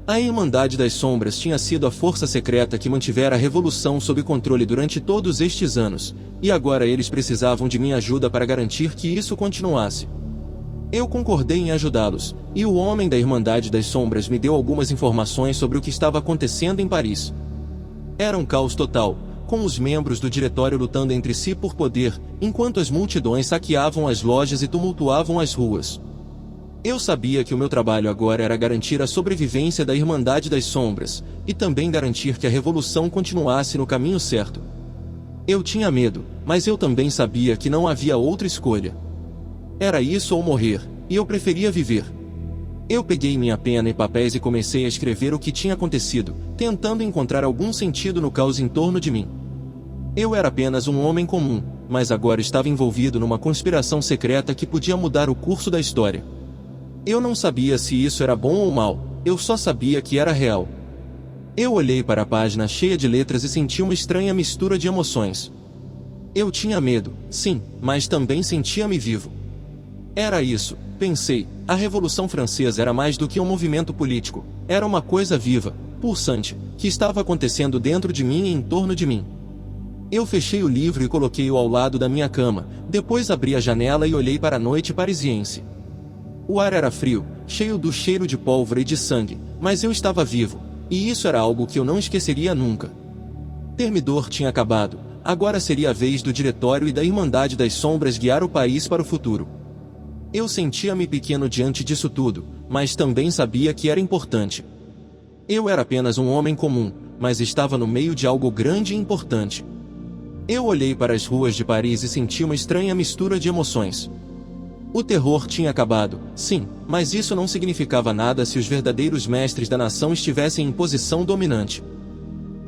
A Irmandade das Sombras tinha sido a força secreta que mantivera a revolução sob controle durante todos estes anos, e agora eles precisavam de minha ajuda para garantir que isso continuasse. Eu concordei em ajudá-los, e o homem da Irmandade das Sombras me deu algumas informações sobre o que estava acontecendo em Paris. Era um caos total, com os membros do diretório lutando entre si por poder, enquanto as multidões saqueavam as lojas e tumultuavam as ruas. Eu sabia que o meu trabalho agora era garantir a sobrevivência da Irmandade das Sombras, e também garantir que a revolução continuasse no caminho certo. Eu tinha medo, mas eu também sabia que não havia outra escolha. Era isso ou morrer, e eu preferia viver. Eu peguei minha pena e papéis e comecei a escrever o que tinha acontecido, tentando encontrar algum sentido no caos em torno de mim. Eu era apenas um homem comum, mas agora estava envolvido numa conspiração secreta que podia mudar o curso da história. Eu não sabia se isso era bom ou mal, eu só sabia que era real. Eu olhei para a página cheia de letras e senti uma estranha mistura de emoções. Eu tinha medo, sim, mas também sentia-me vivo. Era isso, pensei, a Revolução Francesa era mais do que um movimento político, era uma coisa viva, pulsante, que estava acontecendo dentro de mim e em torno de mim. Eu fechei o livro e coloquei-o ao lado da minha cama, depois abri a janela e olhei para a noite parisiense. O ar era frio, cheio do cheiro de pólvora e de sangue, mas eu estava vivo, e isso era algo que eu não esqueceria nunca. Thermidor tinha acabado, agora seria a vez do diretório e da Irmandade das Sombras guiar o país para o futuro. Eu sentia-me pequeno diante disso tudo, mas também sabia que era importante. Eu era apenas um homem comum, mas estava no meio de algo grande e importante. Eu olhei para as ruas de Paris e senti uma estranha mistura de emoções. O terror tinha acabado, sim, mas isso não significava nada se os verdadeiros mestres da nação estivessem em posição dominante.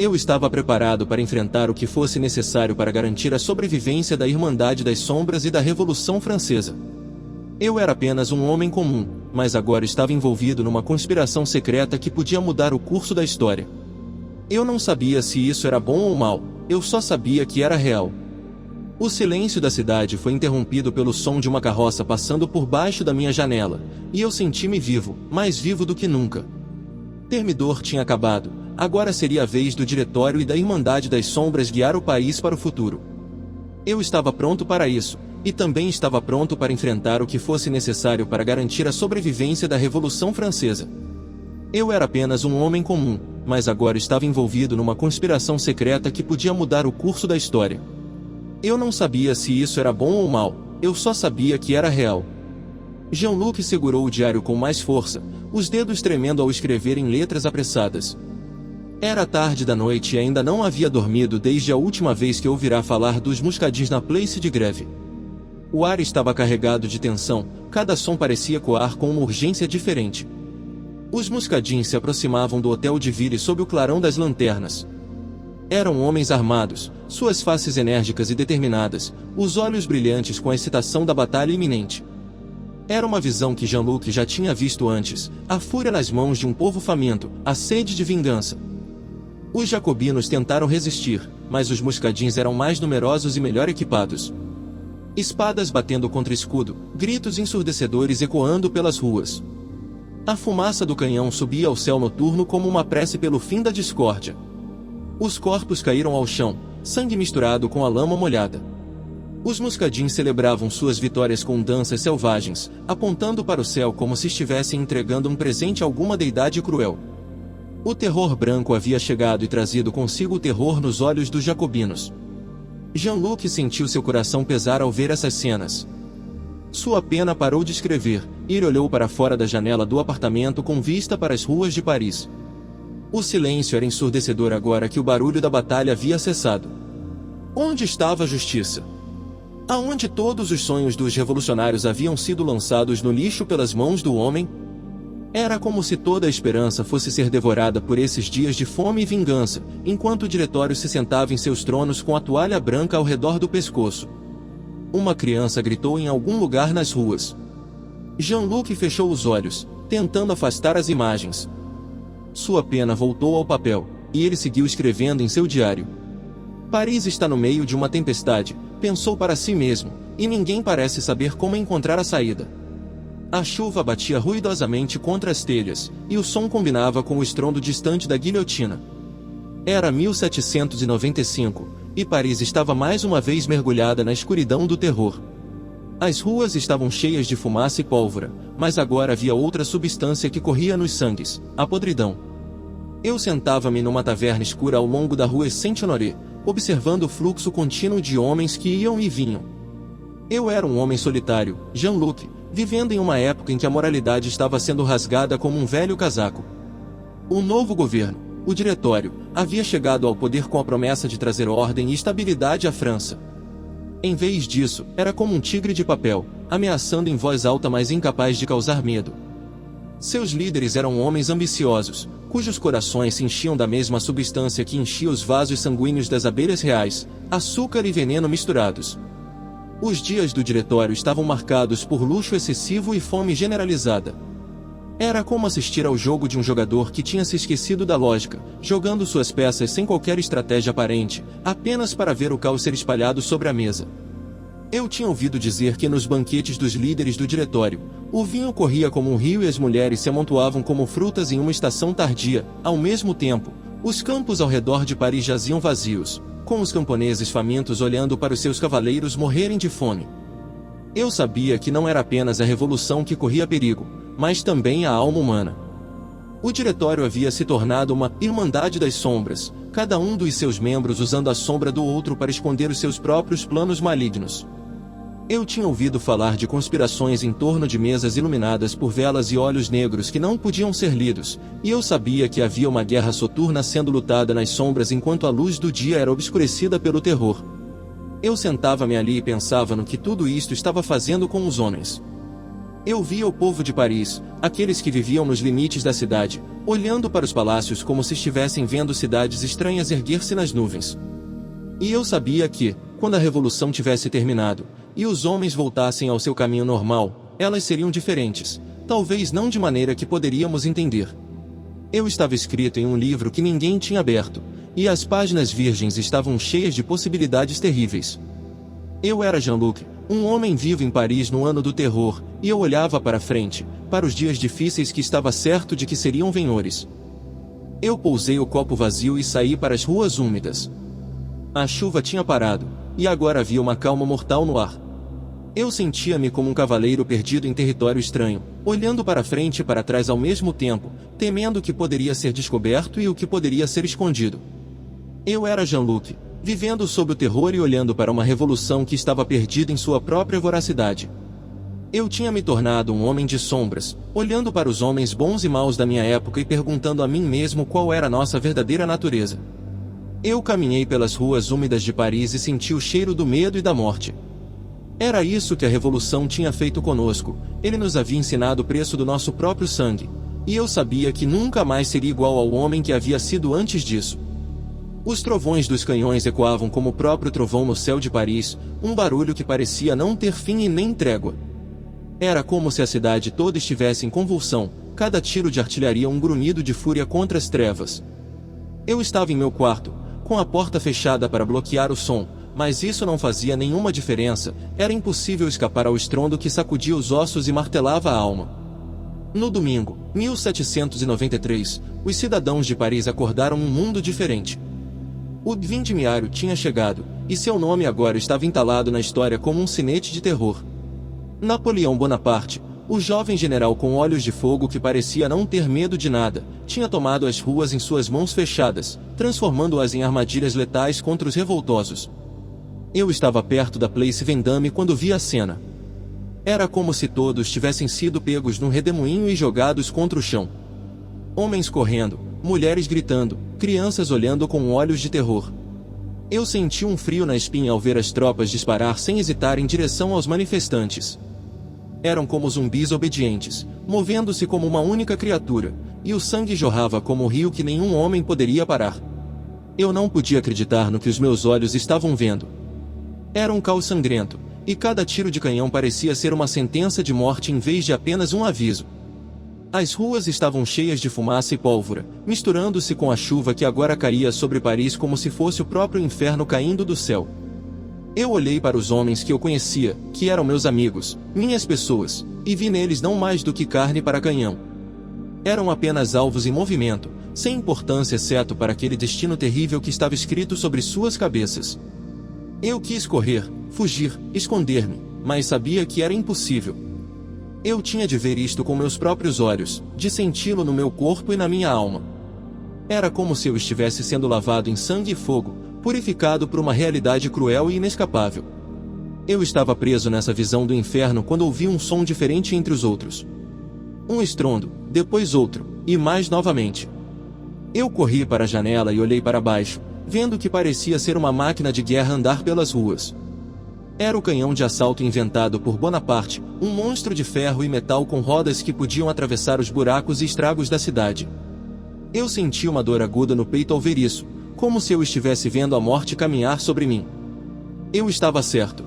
Eu estava preparado para enfrentar o que fosse necessário para garantir a sobrevivência da Irmandade das Sombras e da Revolução Francesa. Eu era apenas um homem comum, mas agora estava envolvido numa conspiração secreta que podia mudar o curso da história. Eu não sabia se isso era bom ou mal, eu só sabia que era real. O silêncio da cidade foi interrompido pelo som de uma carroça passando por baixo da minha janela, e eu senti-me vivo, mais vivo do que nunca. Termidor tinha acabado, agora seria a vez do Diretório e da Irmandade das Sombras guiar o país para o futuro. Eu estava pronto para isso, e também estava pronto para enfrentar o que fosse necessário para garantir a sobrevivência da Revolução Francesa. Eu era apenas um homem comum, mas agora estava envolvido numa conspiração secreta que podia mudar o curso da história. Eu não sabia se isso era bom ou mal, eu só sabia que era real. Jean-Luc segurou o diário com mais força, os dedos tremendo ao escrever em letras apressadas. Era tarde da noite e ainda não havia dormido desde a última vez que ouvira falar dos Muscadins na Place de Grève. O ar estava carregado de tensão, cada som parecia coar com uma urgência diferente. Os Muscadins se aproximavam do Hotel de Ville sob o clarão das lanternas. Eram homens armados, suas faces enérgicas e determinadas, os olhos brilhantes com a excitação da batalha iminente. Era uma visão que Jean-Luc já tinha visto antes, a fúria nas mãos de um povo faminto, a sede de vingança. Os jacobinos tentaram resistir, mas os Muscadins eram mais numerosos e melhor equipados. Espadas batendo contra escudo, gritos ensurdecedores ecoando pelas ruas. A fumaça do canhão subia ao céu noturno como uma prece pelo fim da discórdia. Os corpos caíram ao chão, sangue misturado com a lama molhada. Os Muscadins celebravam suas vitórias com danças selvagens, apontando para o céu como se estivessem entregando um presente a alguma deidade cruel. O terror branco havia chegado e trazido consigo o terror nos olhos dos jacobinos. Jean-Luc sentiu seu coração pesar ao ver essas cenas. Sua pena parou de escrever, e ele olhou para fora da janela do apartamento com vista para as ruas de Paris. O silêncio era ensurdecedor agora que o barulho da batalha havia cessado. Onde estava a justiça? Aonde todos os sonhos dos revolucionários haviam sido lançados no lixo pelas mãos do homem? Era como se toda a esperança fosse ser devorada por esses dias de fome e vingança, enquanto o diretório se sentava em seus tronos com a toalha branca ao redor do pescoço. Uma criança gritou em algum lugar nas ruas. Jean-Luc fechou os olhos, tentando afastar as imagens. Sua pena voltou ao papel, e ele seguiu escrevendo em seu diário. Paris está no meio de uma tempestade, pensou para si mesmo, e ninguém parece saber como encontrar a saída. A chuva batia ruidosamente contra as telhas, e o som combinava com o estrondo distante da guilhotina. Era 1795, e Paris estava mais uma vez mergulhada na escuridão do terror. As ruas estavam cheias de fumaça e pólvora, mas agora havia outra substância que corria nos sangues, a podridão. Eu sentava-me numa taverna escura ao longo da rua Saint-Honoré, observando o fluxo contínuo de homens que iam e vinham. Eu era um homem solitário, Jean-Luc, vivendo em uma época em que a moralidade estava sendo rasgada como um velho casaco. O novo governo, o Diretório, havia chegado ao poder com a promessa de trazer ordem e estabilidade à França. Em vez disso, era como um tigre de papel, ameaçando em voz alta mas incapaz de causar medo. Seus líderes eram homens ambiciosos, cujos corações se enchiam da mesma substância que enchia os vasos sanguíneos das abelhas reais, açúcar e veneno misturados. Os dias do Diretório estavam marcados por luxo excessivo e fome generalizada. Era como assistir ao jogo de um jogador que tinha se esquecido da lógica, jogando suas peças sem qualquer estratégia aparente, apenas para ver o caos ser espalhado sobre a mesa. Eu tinha ouvido dizer que nos banquetes dos líderes do Diretório, o vinho corria como um rio e as mulheres se amontoavam como frutas em uma estação tardia. Ao mesmo tempo, os campos ao redor de Paris jaziam vazios, com os camponeses famintos olhando para os seus cavaleiros morrerem de fome. Eu sabia que não era apenas a revolução que corria perigo, mas também a alma humana. O Diretório havia se tornado uma Irmandade das Sombras, cada um dos seus membros usando a sombra do outro para esconder os seus próprios planos malignos. Eu tinha ouvido falar de conspirações em torno de mesas iluminadas por velas e olhos negros que não podiam ser lidos, e eu sabia que havia uma guerra soturna sendo lutada nas sombras enquanto a luz do dia era obscurecida pelo terror. Eu sentava-me ali e pensava no que tudo isto estava fazendo com os homens. Eu via o povo de Paris, aqueles que viviam nos limites da cidade, olhando para os palácios como se estivessem vendo cidades estranhas erguer-se nas nuvens. E eu sabia que, quando a revolução tivesse terminado, e os homens voltassem ao seu caminho normal, elas seriam diferentes, talvez não de maneira que poderíamos entender. Eu estava escrito em um livro que ninguém tinha aberto, e as páginas virgens estavam cheias de possibilidades terríveis. Eu era Jean-Luc, um homem vivo em Paris no ano do terror, e eu olhava para frente, para os dias difíceis que estava certo de que seriam venhores. Eu pousei o copo vazio e saí para as ruas úmidas. A chuva tinha parado, e agora havia uma calma mortal no ar. Eu sentia-me como um cavaleiro perdido em território estranho, olhando para frente e para trás ao mesmo tempo, temendo o que poderia ser descoberto e o que poderia ser escondido. Eu era Jean-Luc, vivendo sob o terror e olhando para uma revolução que estava perdida em sua própria voracidade. Eu tinha me tornado um homem de sombras, olhando para os homens bons e maus da minha época e perguntando a mim mesmo qual era a nossa verdadeira natureza. Eu caminhei pelas ruas úmidas de Paris e senti o cheiro do medo e da morte. Era isso que a revolução tinha feito conosco, ele nos havia ensinado o preço do nosso próprio sangue, e eu sabia que nunca mais seria igual ao homem que havia sido antes disso. Os trovões dos canhões ecoavam como o próprio trovão no céu de Paris, um barulho que parecia não ter fim e nem trégua. Era como se a cidade toda estivesse em convulsão, cada tiro de artilharia um grunhido de fúria contra as trevas. Eu estava em meu quarto, com a porta fechada para bloquear o som, mas isso não fazia nenhuma diferença, era impossível escapar ao estrondo que sacudia os ossos e martelava a alma. No domingo, 1793, os cidadãos de Paris acordaram um mundo diferente. O vindimiário tinha chegado, e seu nome agora estava entalado na história como um sinete de terror. Napoleão Bonaparte, o jovem general com olhos de fogo que parecia não ter medo de nada, tinha tomado as ruas em suas mãos fechadas, transformando-as em armadilhas letais contra os revoltosos. Eu estava perto da Place Vendôme quando vi a cena. Era como se todos tivessem sido pegos num redemoinho e jogados contra o chão. Homens correndo, mulheres gritando, crianças olhando com olhos de terror. Eu senti um frio na espinha ao ver as tropas disparar sem hesitar em direção aos manifestantes. Eram como zumbis obedientes, movendo-se como uma única criatura, e o sangue jorrava como o rio que nenhum homem poderia parar. Eu não podia acreditar no que os meus olhos estavam vendo. Era um caos sangrento, e cada tiro de canhão parecia ser uma sentença de morte em vez de apenas um aviso. As ruas estavam cheias de fumaça e pólvora, misturando-se com a chuva que agora caía sobre Paris como se fosse o próprio inferno caindo do céu. Eu olhei para os homens que eu conhecia, que eram meus amigos, minhas pessoas, e vi neles não mais do que carne para canhão. Eram apenas alvos em movimento, sem importância exceto para aquele destino terrível que estava escrito sobre suas cabeças. Eu quis correr, fugir, esconder-me, mas sabia que era impossível. Eu tinha de ver isto com meus próprios olhos, de senti-lo no meu corpo e na minha alma. Era como se eu estivesse sendo lavado em sangue e fogo, purificado por uma realidade cruel e inescapável. Eu estava preso nessa visão do inferno quando ouvi um som diferente entre os outros. Um estrondo, depois outro, e mais novamente. Eu corri para a janela e olhei para baixo, vendo que parecia ser uma máquina de guerra andar pelas ruas. Era o canhão de assalto inventado por Bonaparte, um monstro de ferro e metal com rodas que podiam atravessar os buracos e estragos da cidade. Eu senti uma dor aguda no peito ao ver isso, como se eu estivesse vendo a morte caminhar sobre mim. Eu estava certo.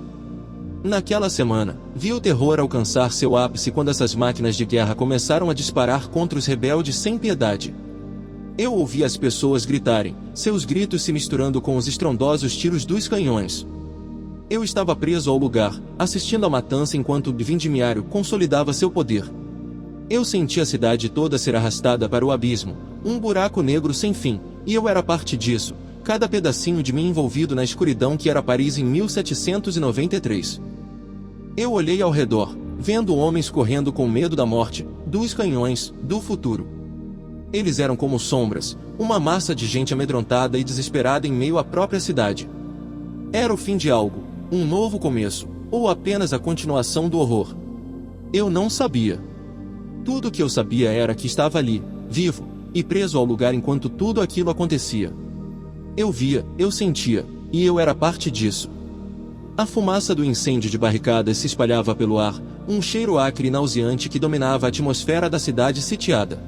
Naquela semana, vi o terror alcançar seu ápice quando essas máquinas de guerra começaram a disparar contra os rebeldes sem piedade. Eu ouvi as pessoas gritarem, seus gritos se misturando com os estrondosos tiros dos canhões. Eu estava preso ao lugar, assistindo à matança enquanto o vindimiário consolidava seu poder. Eu senti a cidade toda ser arrastada para o abismo, um buraco negro sem fim, e eu era parte disso, cada pedacinho de mim envolvido na escuridão que era Paris em 1793. Eu olhei ao redor, vendo homens correndo com medo da morte, dos canhões, do futuro. Eles eram como sombras, uma massa de gente amedrontada e desesperada em meio à própria cidade. Era o fim de algo, um novo começo, ou apenas a continuação do horror. Eu não sabia. Tudo o que eu sabia era que estava ali, vivo, e preso ao lugar enquanto tudo aquilo acontecia. Eu via, eu sentia, e eu era parte disso. A fumaça do incêndio de barricadas se espalhava pelo ar, um cheiro acre e nauseante que dominava a atmosfera da cidade sitiada.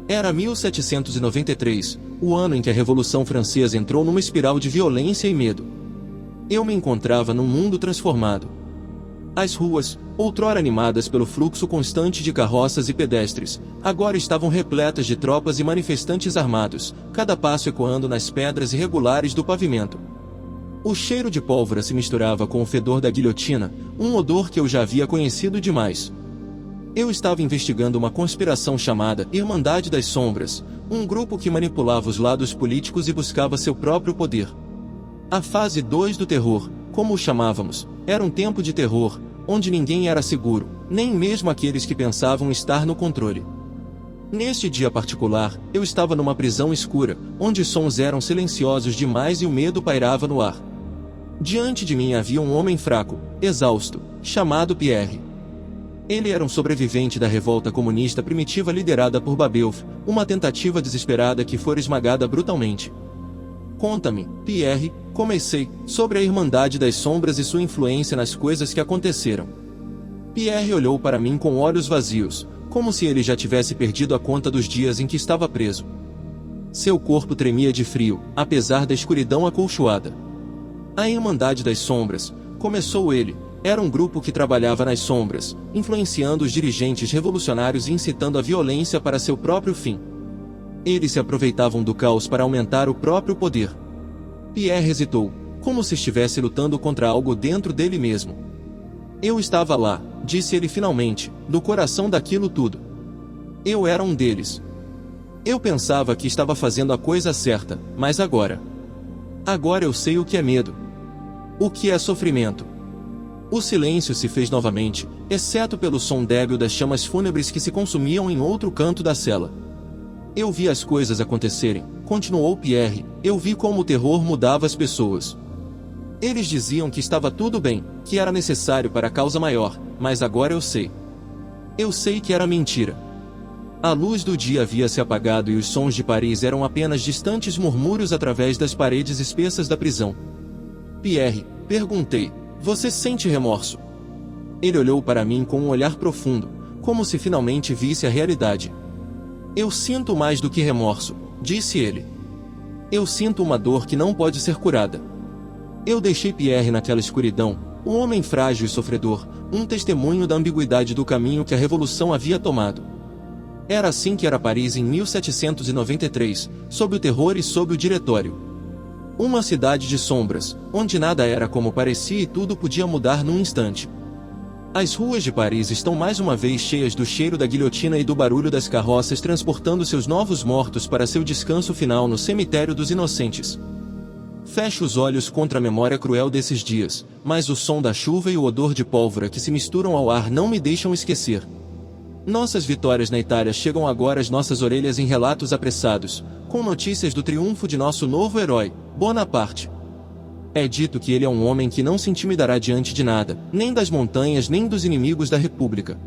Era 1793, o ano em que a Revolução Francesa entrou numa espiral de violência e medo. Eu me encontrava num mundo transformado. As ruas, outrora animadas pelo fluxo constante de carroças e pedestres, agora estavam repletas de tropas e manifestantes armados, cada passo ecoando nas pedras irregulares do pavimento. O cheiro de pólvora se misturava com o fedor da guilhotina, um odor que eu já havia conhecido demais. Eu estava investigando uma conspiração chamada Irmandade das Sombras, um grupo que manipulava os lados políticos e buscava seu próprio poder. A fase 2 do terror, como o chamávamos, era um tempo de terror, onde ninguém era seguro, nem mesmo aqueles que pensavam estar no controle. Neste dia particular, eu estava numa prisão escura, onde os sons eram silenciosos demais e o medo pairava no ar. Diante de mim havia um homem fraco, exausto, chamado Pierre. Ele era um sobrevivente da revolta comunista primitiva liderada por Babeuf, uma tentativa desesperada que fora esmagada brutalmente. Conta-me, Pierre, comecei, sobre a Irmandade das Sombras e sua influência nas coisas que aconteceram. Pierre olhou para mim com olhos vazios, como se ele já tivesse perdido a conta dos dias em que estava preso. Seu corpo tremia de frio, apesar da escuridão acolchoada. A Irmandade das Sombras, começou ele, era um grupo que trabalhava nas sombras, influenciando os dirigentes revolucionários e incitando a violência para seu próprio fim. Eles se aproveitavam do caos para aumentar o próprio poder. Pierre hesitou, como se estivesse lutando contra algo dentro dele mesmo. Eu estava lá, disse ele finalmente, do coração daquilo tudo. Eu era um deles. Eu pensava que estava fazendo a coisa certa, mas agora eu sei o que é medo. O que é sofrimento. O silêncio se fez novamente, exceto pelo som débil das chamas fúnebres que se consumiam em outro canto da cela. Eu vi as coisas acontecerem, continuou Pierre, eu vi como o terror mudava as pessoas. Eles diziam que estava tudo bem, que era necessário para a causa maior, mas agora eu sei. Eu sei que era mentira. A luz do dia havia se apagado e os sons de Paris eram apenas distantes murmúrios através das paredes espessas da prisão. Pierre, perguntei, você sente remorso? Ele olhou para mim com um olhar profundo, como se finalmente visse a realidade. Eu sinto mais do que remorso, disse ele. Eu sinto uma dor que não pode ser curada. Eu deixei Pierre naquela escuridão, um homem frágil e sofredor, um testemunho da ambiguidade do caminho que a Revolução havia tomado. Era assim que era Paris em 1793, sob o terror e sob o diretório. Uma cidade de sombras, onde nada era como parecia e tudo podia mudar num instante. As ruas de Paris estão mais uma vez cheias do cheiro da guilhotina e do barulho das carroças transportando seus novos mortos para seu descanso final no cemitério dos inocentes. Fecho os olhos contra a memória cruel desses dias, mas o som da chuva e o odor de pólvora que se misturam ao ar não me deixam esquecer. Nossas vitórias na Itália chegam agora às nossas orelhas em relatos apressados, com notícias do triunfo de nosso novo herói, Bonaparte. É dito que ele é um homem que não se intimidará diante de nada, nem das montanhas nem dos inimigos da República.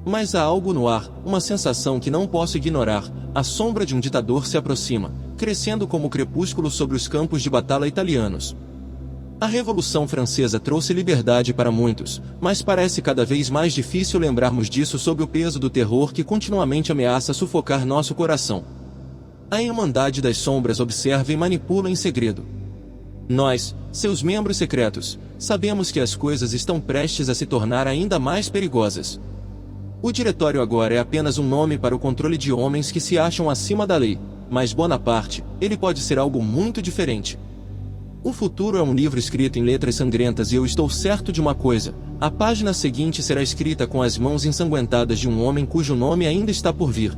Mas há algo no ar, uma sensação que não posso ignorar, a sombra de um ditador se aproxima, crescendo como o crepúsculo sobre os campos de batalha italianos. A Revolução Francesa trouxe liberdade para muitos, mas parece cada vez mais difícil lembrarmos disso sob o peso do terror que continuamente ameaça sufocar nosso coração. A Irmandade das Sombras observa e manipula em segredo. Nós, seus membros secretos, sabemos que as coisas estão prestes a se tornar ainda mais perigosas. O diretório agora é apenas um nome para o controle de homens que se acham acima da lei, mas Bonaparte, ele pode ser algo muito diferente. O futuro é um livro escrito em letras sangrentas e eu estou certo de uma coisa, a página seguinte será escrita com as mãos ensanguentadas de um homem cujo nome ainda está por vir.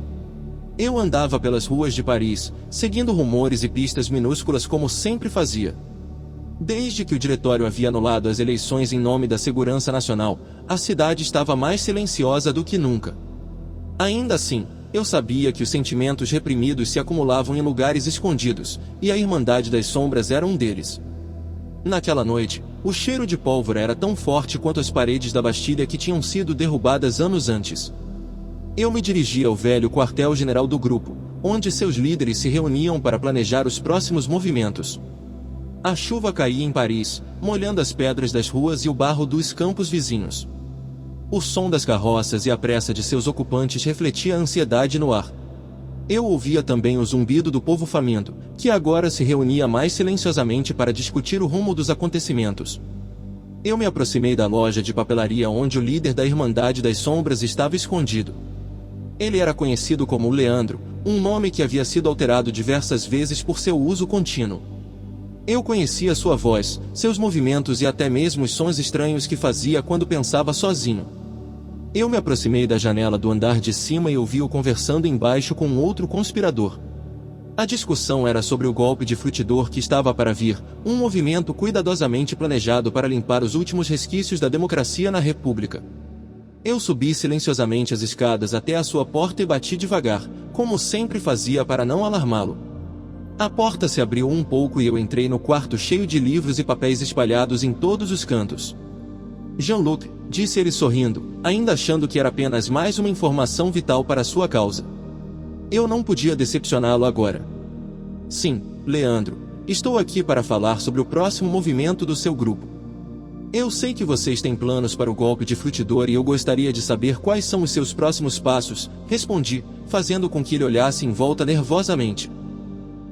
Eu andava pelas ruas de Paris, seguindo rumores e pistas minúsculas como sempre fazia. Desde que o diretório havia anulado as eleições em nome da segurança nacional, a cidade estava mais silenciosa do que nunca. Ainda assim, eu sabia que os sentimentos reprimidos se acumulavam em lugares escondidos, e a Irmandade das Sombras era um deles. Naquela noite, o cheiro de pólvora era tão forte quanto as paredes da Bastilha que tinham sido derrubadas anos antes. Eu me dirigi ao velho quartel-general do grupo, onde seus líderes se reuniam para planejar os próximos movimentos. A chuva caía em Paris, molhando as pedras das ruas e o barro dos campos vizinhos. O som das carroças e a pressa de seus ocupantes refletia a ansiedade no ar. Eu ouvia também o zumbido do povo faminto, que agora se reunia mais silenciosamente para discutir o rumo dos acontecimentos. Eu me aproximei da loja de papelaria onde o líder da Irmandade das Sombras estava escondido. Ele era conhecido como Leandro, um nome que havia sido alterado diversas vezes por seu uso contínuo. Eu conhecia sua voz, seus movimentos e até mesmo os sons estranhos que fazia quando pensava sozinho. Eu me aproximei da janela do andar de cima e ouvi-o conversando embaixo com outro conspirador. A discussão era sobre o golpe de Frutidor que estava para vir, um movimento cuidadosamente planejado para limpar os últimos resquícios da democracia na República. Eu subi silenciosamente as escadas até a sua porta e bati devagar, como sempre fazia para não alarmá-lo. A porta se abriu um pouco e eu entrei no quarto cheio de livros e papéis espalhados em todos os cantos. Jean-Luc, disse ele sorrindo, ainda achando que era apenas mais uma informação vital para sua causa. Eu não podia decepcioná-lo agora. Sim, Leandro, estou aqui para falar sobre o próximo movimento do seu grupo. Eu sei que vocês têm planos para o golpe de Frutidor e eu gostaria de saber quais são os seus próximos passos, respondi, fazendo com que ele olhasse em volta nervosamente.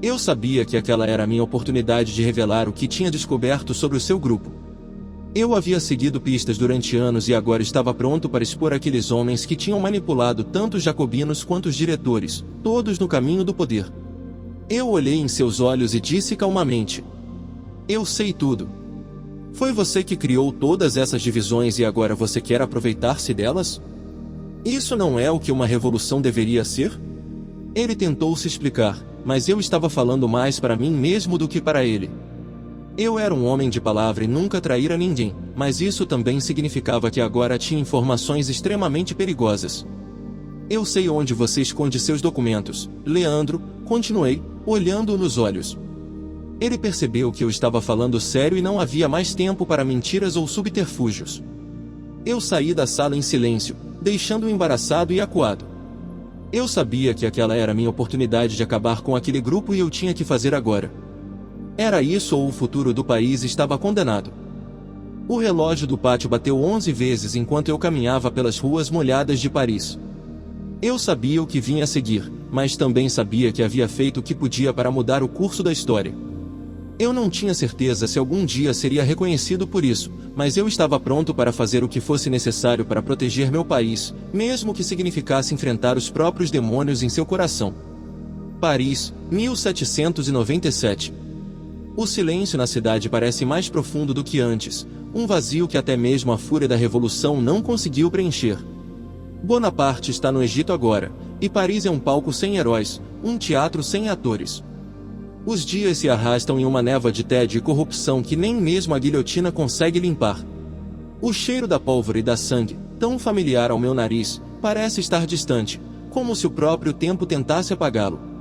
Eu sabia que aquela era a minha oportunidade de revelar o que tinha descoberto sobre o seu grupo. Eu havia seguido pistas durante anos e agora estava pronto para expor aqueles homens que tinham manipulado tanto os jacobinos quanto os diretores, todos no caminho do poder. Eu olhei em seus olhos e disse calmamente: eu sei tudo. Foi você que criou todas essas divisões e agora você quer aproveitar-se delas? Isso não é o que uma revolução deveria ser? Ele tentou se explicar, mas eu estava falando mais para mim mesmo do que para ele. Eu era um homem de palavra e nunca traíra ninguém, mas isso também significava que agora tinha informações extremamente perigosas. Eu sei onde você esconde seus documentos, Leandro, continuei, olhando-o nos olhos. Ele percebeu que eu estava falando sério e não havia mais tempo para mentiras ou subterfúgios. Eu saí da sala em silêncio, deixando-o embaraçado e acuado. Eu sabia que aquela era a minha oportunidade de acabar com aquele grupo e eu tinha que fazer agora. Era isso ou o futuro do país estava condenado. O relógio do pátio bateu 11 vezes enquanto eu caminhava pelas ruas molhadas de Paris. Eu sabia o que vinha a seguir, mas também sabia que havia feito o que podia para mudar o curso da história. Eu não tinha certeza se algum dia seria reconhecido por isso, mas eu estava pronto para fazer o que fosse necessário para proteger meu país, mesmo que significasse enfrentar os próprios demônios em seu coração. Paris, 1797. O silêncio na cidade parece mais profundo do que antes, um vazio que até mesmo a fúria da revolução não conseguiu preencher. Bonaparte está no Egito agora, e Paris é um palco sem heróis, um teatro sem atores. Os dias se arrastam em uma névoa de tédio e corrupção que nem mesmo a guilhotina consegue limpar. O cheiro da pólvora e da sangue, tão familiar ao meu nariz, parece estar distante, como se o próprio tempo tentasse apagá-lo.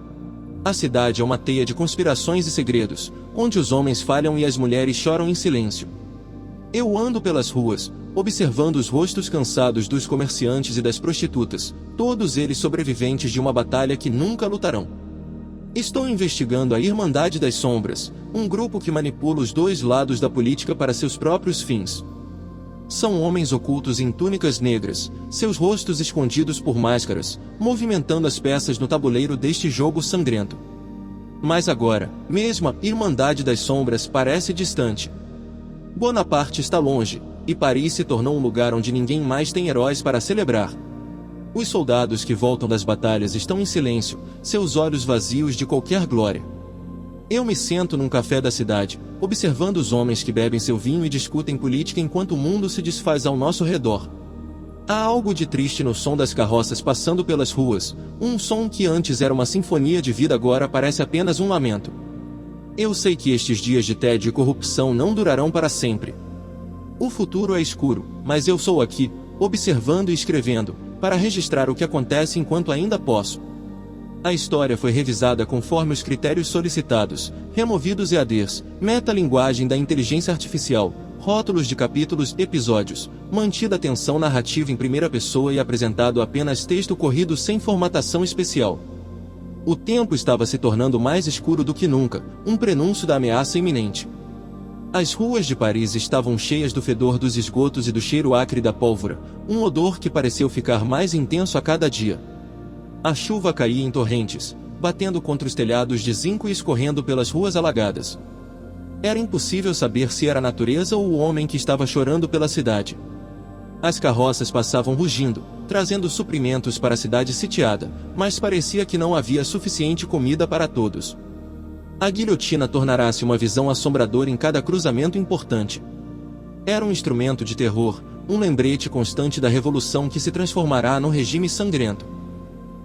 A cidade é uma teia de conspirações e segredos, onde os homens falham e as mulheres choram em silêncio. Eu ando pelas ruas, observando os rostos cansados dos comerciantes e das prostitutas, todos eles sobreviventes de uma batalha que nunca lutarão. Estou investigando a Irmandade das Sombras, um grupo que manipula os dois lados da política para seus próprios fins. São homens ocultos em túnicas negras, seus rostos escondidos por máscaras, movimentando as peças no tabuleiro deste jogo sangrento. Mas agora, mesmo a Irmandade das Sombras parece distante. Bonaparte está longe, e Paris se tornou um lugar onde ninguém mais tem heróis para celebrar. Os soldados que voltam das batalhas estão em silêncio, seus olhos vazios de qualquer glória. Eu me sento num café da cidade, observando os homens que bebem seu vinho e discutem política enquanto o mundo se desfaz ao nosso redor. Há algo de triste no som das carroças passando pelas ruas, um som que antes era uma sinfonia de vida agora parece apenas um lamento. Eu sei que estes dias de tédio e corrupção não durarão para sempre. O futuro é escuro, mas eu sou aqui, observando e escrevendo, para registrar o que acontece enquanto ainda posso. A história foi revisada conforme os critérios solicitados, removidos EADs, metalinguagem da inteligência artificial, rótulos de capítulos, episódios, mantida a tensão narrativa em primeira pessoa e apresentado apenas texto corrido sem formatação especial. O tempo estava se tornando mais escuro do que nunca, um prenúncio da ameaça iminente. As ruas de Paris estavam cheias do fedor dos esgotos e do cheiro acre da pólvora, um odor que pareceu ficar mais intenso a cada dia. A chuva caía em torrentes, batendo contra os telhados de zinco e escorrendo pelas ruas alagadas. Era impossível saber se era a natureza ou o homem que estava chorando pela cidade. As carroças passavam rugindo, trazendo suprimentos para a cidade sitiada, mas parecia que não havia suficiente comida para todos. A guilhotina tornará-se uma visão assombradora em cada cruzamento importante. Era um instrumento de terror, um lembrete constante da revolução que se transformará no regime sangrento.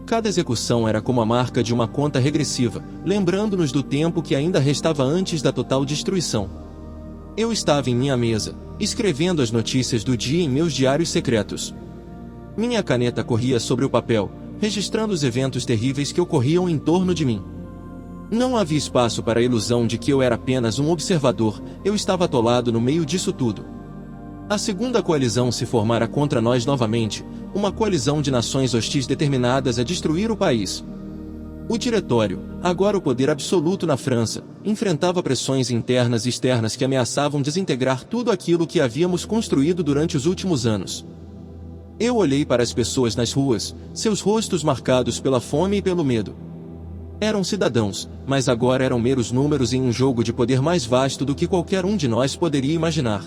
Cada execução era como a marca de uma conta regressiva, lembrando-nos do tempo que ainda restava antes da total destruição. Eu estava em minha mesa, escrevendo as notícias do dia em meus diários secretos. Minha caneta corria sobre o papel, registrando os eventos terríveis que ocorriam em torno de mim. Não havia espaço para a ilusão de que eu era apenas um observador, eu estava atolado no meio disso tudo. A segunda coalizão se formara contra nós novamente, uma coalizão de nações hostis determinadas a destruir o país. O Diretório, agora o poder absoluto na França, enfrentava pressões internas e externas que ameaçavam desintegrar tudo aquilo que havíamos construído durante os últimos anos. Eu olhei para as pessoas nas ruas, seus rostos marcados pela fome e pelo medo. Eram cidadãos, mas agora eram meros números em um jogo de poder mais vasto do que qualquer um de nós poderia imaginar.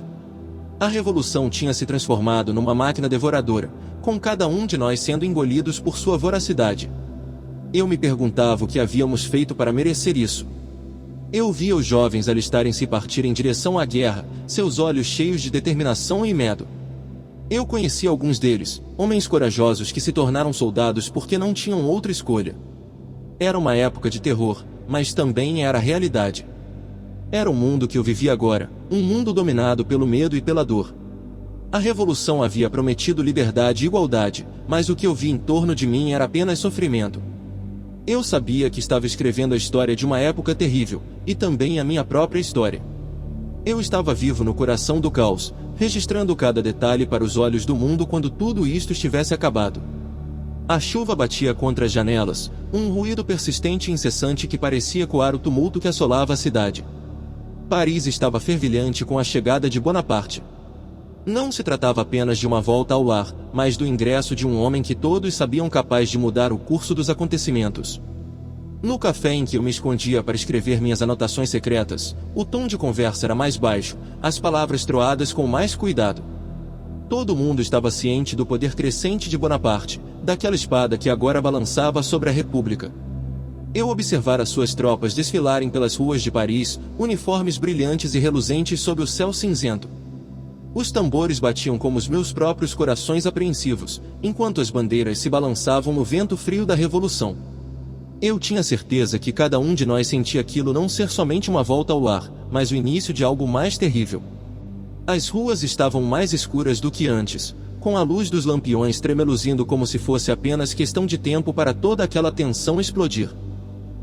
A revolução tinha se transformado numa máquina devoradora, com cada um de nós sendo engolidos por sua voracidade. Eu me perguntava o que havíamos feito para merecer isso. Eu via os jovens alistarem-se e partir em direção à guerra, seus olhos cheios de determinação e medo. Eu conhecia alguns deles, homens corajosos que se tornaram soldados porque não tinham outra escolha. Era uma época de terror, mas também era a realidade. Era o mundo que eu vivia agora, um mundo dominado pelo medo e pela dor. A revolução havia prometido liberdade e igualdade, mas o que eu vi em torno de mim era apenas sofrimento. Eu sabia que estava escrevendo a história de uma época terrível, e também a minha própria história. Eu estava vivo no coração do caos, registrando cada detalhe para os olhos do mundo quando tudo isto estivesse acabado. A chuva batia contra as janelas, um ruído persistente e incessante que parecia ecoar o tumulto que assolava a cidade. Paris estava fervilhante com a chegada de Bonaparte. Não se tratava apenas de uma volta ao lar, mas do ingresso de um homem que todos sabiam capaz de mudar o curso dos acontecimentos. No café em que eu me escondia para escrever minhas anotações secretas, o tom de conversa era mais baixo, as palavras troadas com mais cuidado. Todo mundo estava ciente do poder crescente de Bonaparte, daquela espada que agora balançava sobre a República. Eu observara suas tropas desfilarem pelas ruas de Paris, uniformes brilhantes e reluzentes sob o céu cinzento. Os tambores batiam como os meus próprios corações apreensivos, enquanto as bandeiras se balançavam no vento frio da Revolução. Eu tinha certeza que cada um de nós sentia aquilo não ser somente uma volta ao lar, mas o início de algo mais terrível. As ruas estavam mais escuras do que antes, com a luz dos lampiões tremeluzindo como se fosse apenas questão de tempo para toda aquela tensão explodir.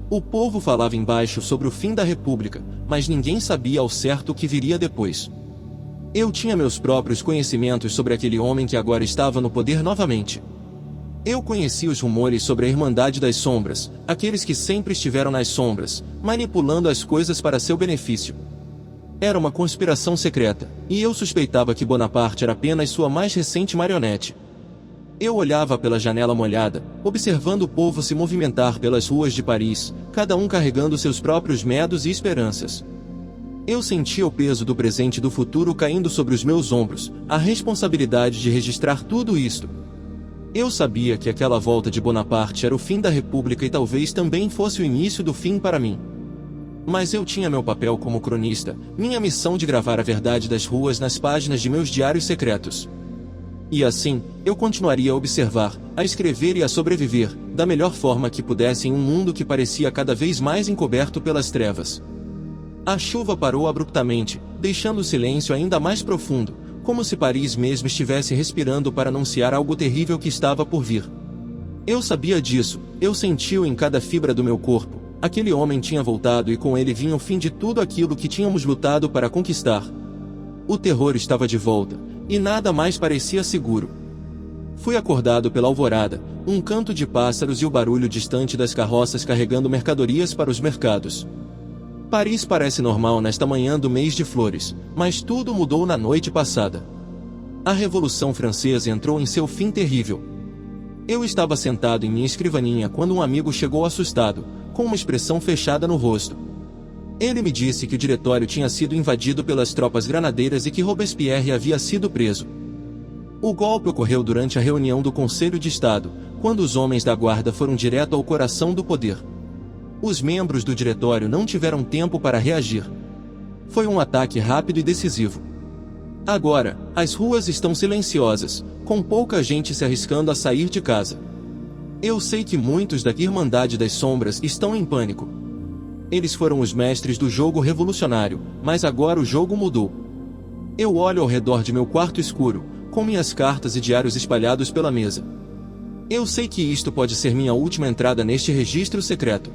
O povo falava embaixo sobre o fim da República, mas ninguém sabia ao certo o que viria depois. Eu tinha meus próprios conhecimentos sobre aquele homem que agora estava no poder novamente. Eu conhecia os rumores sobre a Irmandade das Sombras, aqueles que sempre estiveram nas sombras, manipulando as coisas para seu benefício. Era uma conspiração secreta, e eu suspeitava que Bonaparte era apenas sua mais recente marionete. Eu olhava pela janela molhada, observando o povo se movimentar pelas ruas de Paris, cada um carregando seus próprios medos e esperanças. Eu sentia o peso do presente e do futuro caindo sobre os meus ombros, a responsabilidade de registrar tudo isto. Eu sabia que aquela volta de Bonaparte era o fim da República e talvez também fosse o início do fim para mim. Mas eu tinha meu papel como cronista, minha missão de gravar a verdade das ruas nas páginas de meus diários secretos. E assim, eu continuaria a observar, a escrever e a sobreviver, da melhor forma que pudesse em um mundo que parecia cada vez mais encoberto pelas trevas. A chuva parou abruptamente, deixando o silêncio ainda mais profundo, como se Paris mesmo estivesse respirando para anunciar algo terrível que estava por vir. Eu sabia disso, eu sentia-o em cada fibra do meu corpo. Aquele homem tinha voltado e com ele vinha o fim de tudo aquilo que tínhamos lutado para conquistar. O terror estava de volta, e nada mais parecia seguro. Fui acordado pela alvorada, um canto de pássaros e o barulho distante das carroças carregando mercadorias para os mercados. Paris parece normal nesta manhã do mês de flores, mas tudo mudou na noite passada. A Revolução Francesa entrou em seu fim terrível. Eu estava sentado em minha escrivaninha quando um amigo chegou assustado, com uma expressão fechada no rosto. Ele me disse que o diretório tinha sido invadido pelas tropas granadeiras e que Robespierre havia sido preso. O golpe ocorreu durante a reunião do Conselho de Estado, quando os homens da guarda foram direto ao coração do poder. Os membros do diretório não tiveram tempo para reagir. Foi um ataque rápido e decisivo. Agora, as ruas estão silenciosas, com pouca gente se arriscando a sair de casa. Eu sei que muitos da Irmandade das Sombras estão em pânico. Eles foram os mestres do jogo revolucionário, mas agora o jogo mudou. Eu olho ao redor de meu quarto escuro, com minhas cartas e diários espalhados pela mesa. Eu sei que isto pode ser minha última entrada neste registro secreto.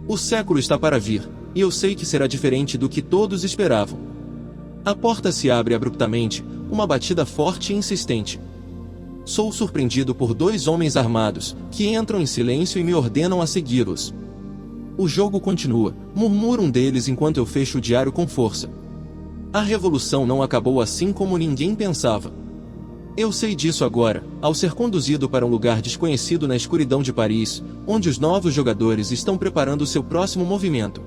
O século está para vir, e eu sei que será diferente do que todos esperavam. A porta se abre abruptamente, uma batida forte e insistente. Sou surpreendido por dois homens armados, que entram em silêncio e me ordenam a segui-los. O jogo continua, murmura um deles enquanto eu fecho o diário com força. A revolução não acabou assim como ninguém pensava. Eu sei disso agora, ao ser conduzido para um lugar desconhecido na escuridão de Paris, onde os novos jogadores estão preparando seu próximo movimento.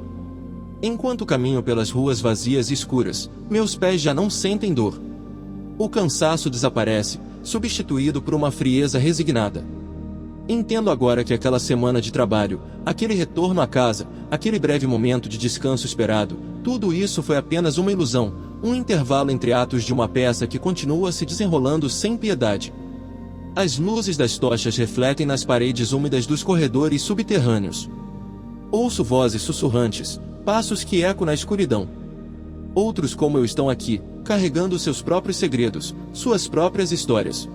Enquanto caminho pelas ruas vazias e escuras, meus pés já não sentem dor. O cansaço desaparece, substituído por uma frieza resignada. Entendo agora que aquela semana de trabalho, aquele retorno à casa, aquele breve momento de descanso esperado, tudo isso foi apenas uma ilusão, um intervalo entre atos de uma peça que continua se desenrolando sem piedade. As luzes das tochas refletem nas paredes úmidas dos corredores subterrâneos. Ouço vozes sussurrantes, passos que eco na escuridão. Outros como eu estão aqui, carregando seus próprios segredos, suas próprias histórias.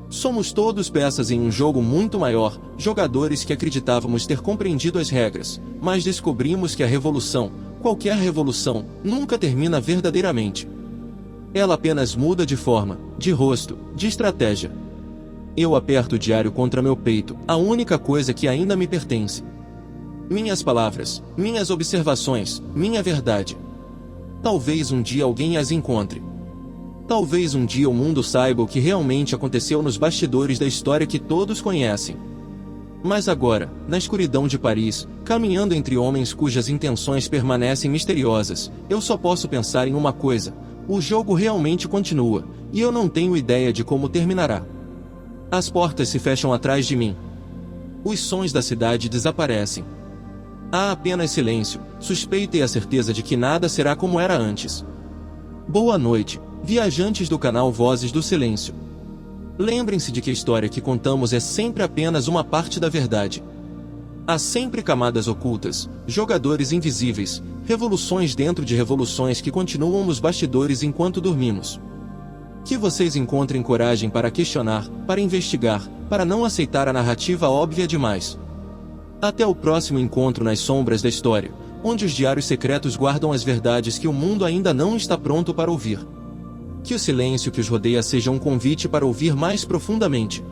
Somos todos peças em um jogo muito maior, jogadores que acreditávamos ter compreendido as regras, mas descobrimos que a revolução, qualquer revolução, nunca termina verdadeiramente. Ela apenas muda de forma, de rosto, de estratégia. Eu aperto o diário contra meu peito, a única coisa que ainda me pertence. Minhas palavras, minhas observações, minha verdade. Talvez um dia alguém as encontre. Talvez um dia o mundo saiba o que realmente aconteceu nos bastidores da história que todos conhecem. Mas agora, na escuridão de Paris, caminhando entre homens cujas intenções permanecem misteriosas, eu só posso pensar em uma coisa: o jogo realmente continua, e eu não tenho ideia de como terminará. As portas se fecham atrás de mim. Os sons da cidade desaparecem. Há apenas silêncio, suspeita e a certeza de que nada será como era antes. Boa noite, viajantes do canal Vozes do Silêncio. Lembrem-se de que a história que contamos é sempre apenas uma parte da verdade. Há sempre camadas ocultas, jogadores invisíveis, revoluções dentro de revoluções que continuam nos bastidores enquanto dormimos. Que vocês encontrem coragem para questionar, para investigar, para não aceitar a narrativa óbvia demais. Até o próximo encontro nas sombras da história, onde os diários secretos guardam as verdades que o mundo ainda não está pronto para ouvir. Que o silêncio que os rodeia seja um convite para ouvir mais profundamente.